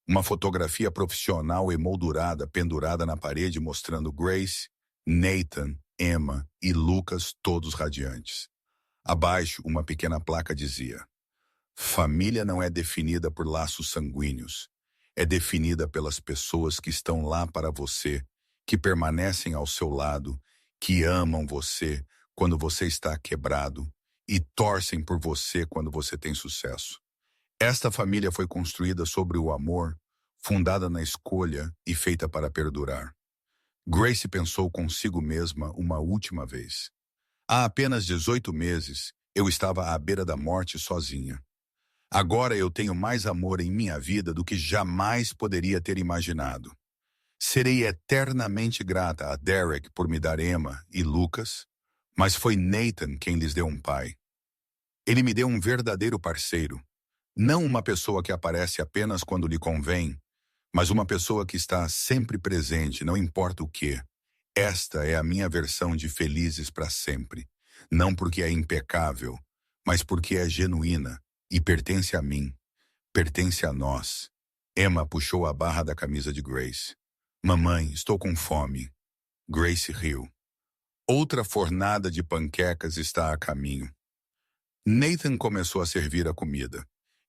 Uma fotografia profissional emoldurada pendurada na parede mostrando Grace, Nathan, Emma e Lucas todos radiantes. Abaixo, uma pequena placa dizia: família não é definida por laços sanguíneos. É definida pelas pessoas que estão lá para você, que permanecem ao seu lado, que amam você quando você está quebrado e torcem por você quando você tem sucesso. Esta família foi construída sobre o amor, fundada na escolha e feita para perdurar. Grace pensou consigo mesma uma última vez. Há apenas 18 meses, eu estava à beira da morte sozinha. Agora eu tenho mais amor em minha vida do que jamais poderia ter imaginado. Serei eternamente grata a Derek por me dar Emma e Lucas, mas foi Nathan quem lhes deu um pai. Ele me deu um verdadeiro parceiro, não uma pessoa que aparece apenas quando lhe convém, mas uma pessoa que está sempre presente, não importa o que. Esta é a minha versão de Felizes para Sempre, não porque é impecável, mas porque é genuína e pertence a mim, pertence a nós. Emma puxou a barra da camisa de Grace. Mamãe, estou com fome. Grace riu. Outra fornada de panquecas está a caminho. Nathan começou a servir a comida.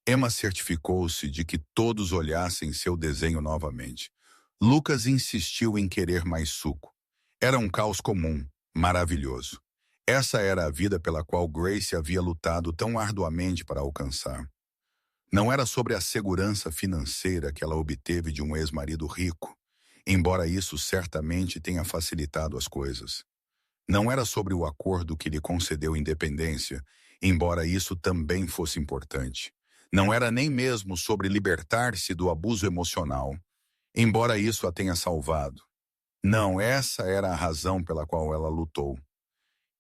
Emma certificou-se de que todos olhassem seu desenho novamente. Lucas insistiu em querer mais suco. Era um caos comum, maravilhoso. Essa era a vida pela qual Grace havia lutado tão arduamente para alcançar. Não era sobre a segurança financeira que ela obteve de um ex-marido rico, embora isso certamente tenha facilitado as coisas. Não era sobre o acordo que lhe concedeu independência, embora isso também fosse importante. Não era nem mesmo sobre libertar-se do abuso emocional, embora isso a tenha salvado. Não, essa era a razão pela qual ela lutou.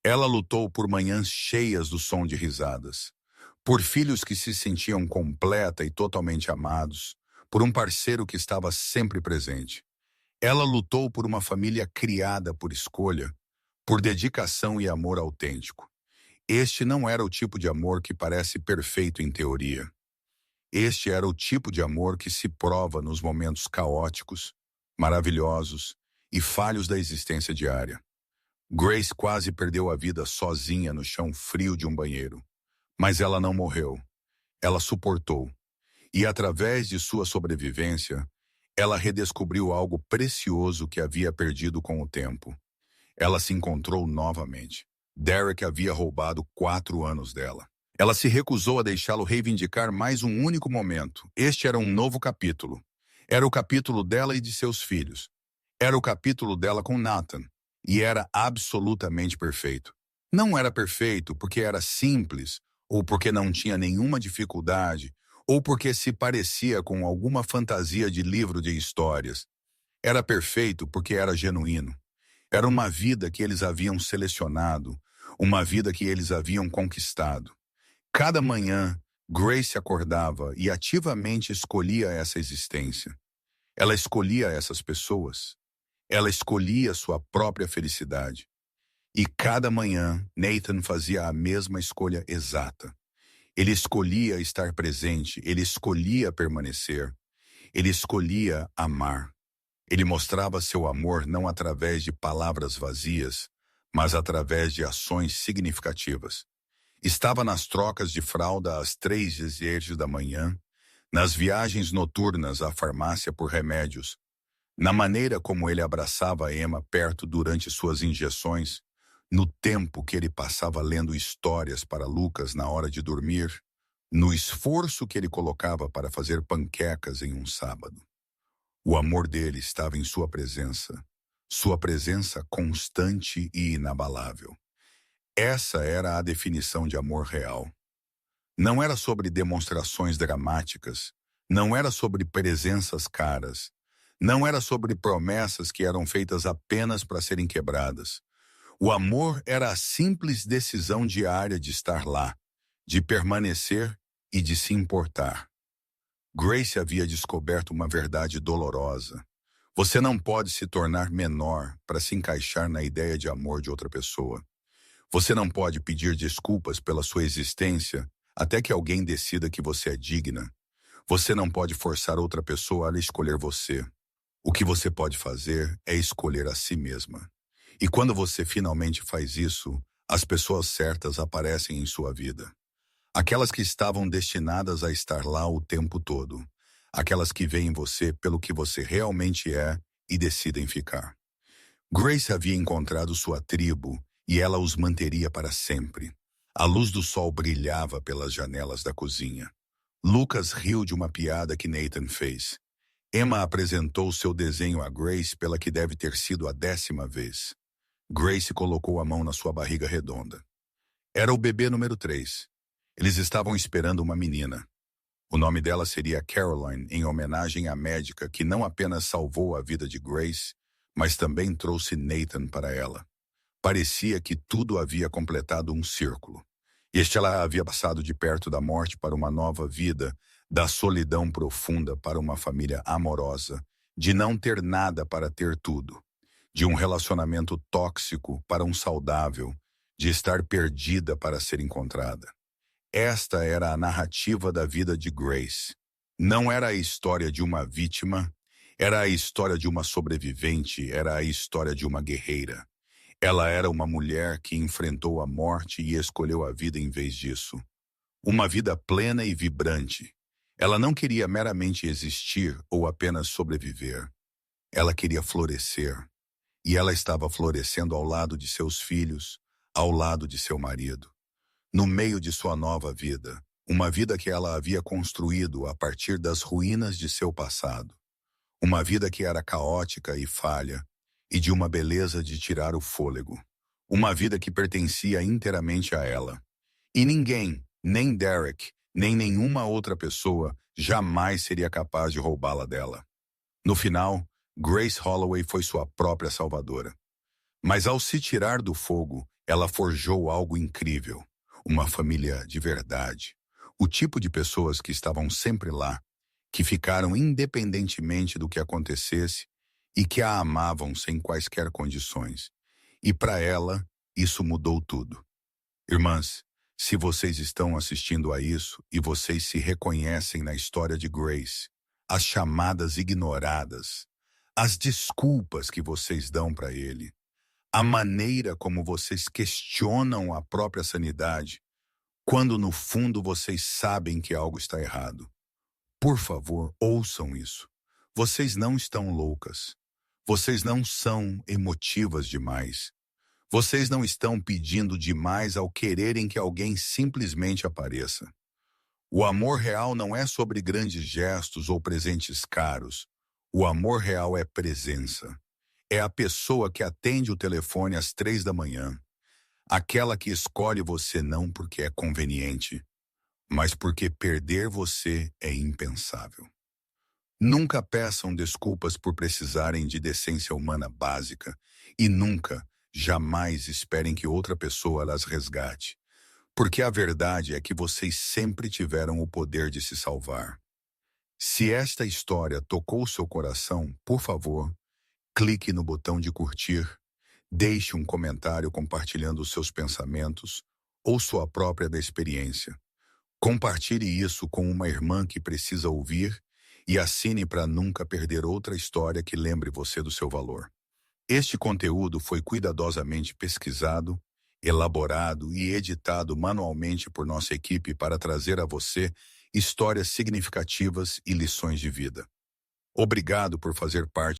Ela lutou por manhãs cheias do som de risadas, por filhos que se sentiam completa e totalmente amados, por um parceiro que estava sempre presente. Ela lutou por uma família criada por escolha, por dedicação e amor autêntico. Este não era o tipo de amor que parece perfeito em teoria. Este era o tipo de amor que se prova nos momentos caóticos, maravilhosos e falhos da existência diária. Grace quase perdeu a vida sozinha no chão frio de um banheiro. Mas ela não morreu. Ela suportou. E através de sua sobrevivência, ela redescobriu algo precioso que havia perdido com o tempo. Ela se encontrou novamente. Derek havia roubado 4 anos dela. Ela se recusou a deixá-lo reivindicar mais um único momento. Este era um novo capítulo. Era o capítulo dela e de seus filhos. Era o capítulo dela com Nathan. E era absolutamente perfeito. Não era perfeito porque era simples, ou porque não tinha nenhuma dificuldade, ou porque se parecia com alguma fantasia de livro de histórias. Era perfeito porque era genuíno. Era uma vida que eles haviam selecionado, uma vida que eles haviam conquistado. Cada manhã, Grace acordava e ativamente escolhia essa existência. Ela escolhia essas pessoas. Ela escolhia sua própria felicidade. E cada manhã, Nathan fazia a mesma escolha exata. Ele escolhia estar presente, ele escolhia permanecer, ele escolhia amar. Ele mostrava seu amor não através de palavras vazias, mas através de ações significativas. Estava nas trocas de fralda às 3h da manhã, nas viagens noturnas à farmácia por remédios, na maneira como ele abraçava Emma perto durante suas injeções, no tempo que ele passava lendo histórias para Lucas na hora de dormir, no esforço que ele colocava para fazer panquecas em um sábado. O amor dele estava em sua presença constante e inabalável. Essa era a definição de amor real. Não era sobre demonstrações dramáticas, não era sobre presenças caras, não era sobre promessas que eram feitas apenas para serem quebradas. O amor era a simples decisão diária de estar lá, de permanecer e de se importar. Grace havia descoberto uma verdade dolorosa. Você não pode se tornar menor para se encaixar na ideia de amor de outra pessoa. Você não pode pedir desculpas pela sua existência até que alguém decida que você é digna. Você não pode forçar outra pessoa a escolher você. O que você pode fazer é escolher a si mesma. E quando você finalmente faz isso, as pessoas certas aparecem em sua vida. Aquelas que estavam destinadas a estar lá o tempo todo. Aquelas que veem você pelo que você realmente é e decidem ficar. Grace havia encontrado sua tribo e ela os manteria para sempre. A luz do sol brilhava pelas janelas da cozinha. Lucas riu de uma piada que Nathan fez. Emma apresentou seu desenho a Grace pela que deve ter sido a 10ª vez. Grace colocou a mão na sua barriga redonda. Era o bebê número 3. Eles estavam esperando uma menina. O nome dela seria Caroline, em homenagem à médica que não apenas salvou a vida de Grace, mas também trouxe Nathan para ela. Parecia que tudo havia completado um círculo. Ela havia passado de perto da morte para uma nova vida, da solidão profunda para uma família amorosa, de não ter nada para ter tudo, de um relacionamento tóxico para um saudável, de estar perdida para ser encontrada. Esta era a narrativa da vida de Grace. Não era a história de uma vítima, era a história de uma sobrevivente, era a história de uma guerreira. Ela era uma mulher que enfrentou a morte e escolheu a vida em vez disso. Uma vida plena e vibrante. Ela não queria meramente existir ou apenas sobreviver. Ela queria florescer. E ela estava florescendo ao lado de seus filhos, ao lado de seu marido. No meio de sua nova vida, uma vida que ela havia construído a partir das ruínas de seu passado. Uma vida que era caótica e falha, e de uma beleza de tirar o fôlego. Uma vida que pertencia inteiramente a ela. E ninguém, nem Derek, nem nenhuma outra pessoa, jamais seria capaz de roubá-la dela. No final, Grace Holloway foi sua própria salvadora. Mas ao se tirar do fogo, ela forjou algo incrível. Uma família de verdade. O tipo de pessoas que estavam sempre lá, que ficaram independentemente do que acontecesse e que a amavam sem quaisquer condições. E para ela, isso mudou tudo. Irmãs, se vocês estão assistindo a isso e vocês se reconhecem na história de Grace, as chamadas ignoradas, as desculpas que vocês dão para ele, a maneira como vocês questionam a própria sanidade, quando no fundo vocês sabem que algo está errado. Por favor, ouçam isso. Vocês não estão loucas. Vocês não são emotivas demais. Vocês não estão pedindo demais ao quererem que alguém simplesmente apareça. O amor real não é sobre grandes gestos ou presentes caros. O amor real é presença. É a pessoa que atende o telefone às 3 da manhã. Aquela que escolhe você não porque é conveniente, mas porque perder você é impensável. Nunca peçam desculpas por precisarem de decência humana básica e nunca, jamais esperem que outra pessoa as resgate, porque a verdade é que vocês sempre tiveram o poder de se salvar. Se esta história tocou seu coração, por favor, clique no botão de curtir, deixe um comentário compartilhando os seus pensamentos ou sua própria experiência. Compartilhe isso com uma irmã que precisa ouvir e assine para nunca perder outra história que lembre você do seu valor. Este conteúdo foi cuidadosamente pesquisado, elaborado e editado manualmente por nossa equipe para trazer a você histórias significativas e lições de vida. Obrigado por fazer parte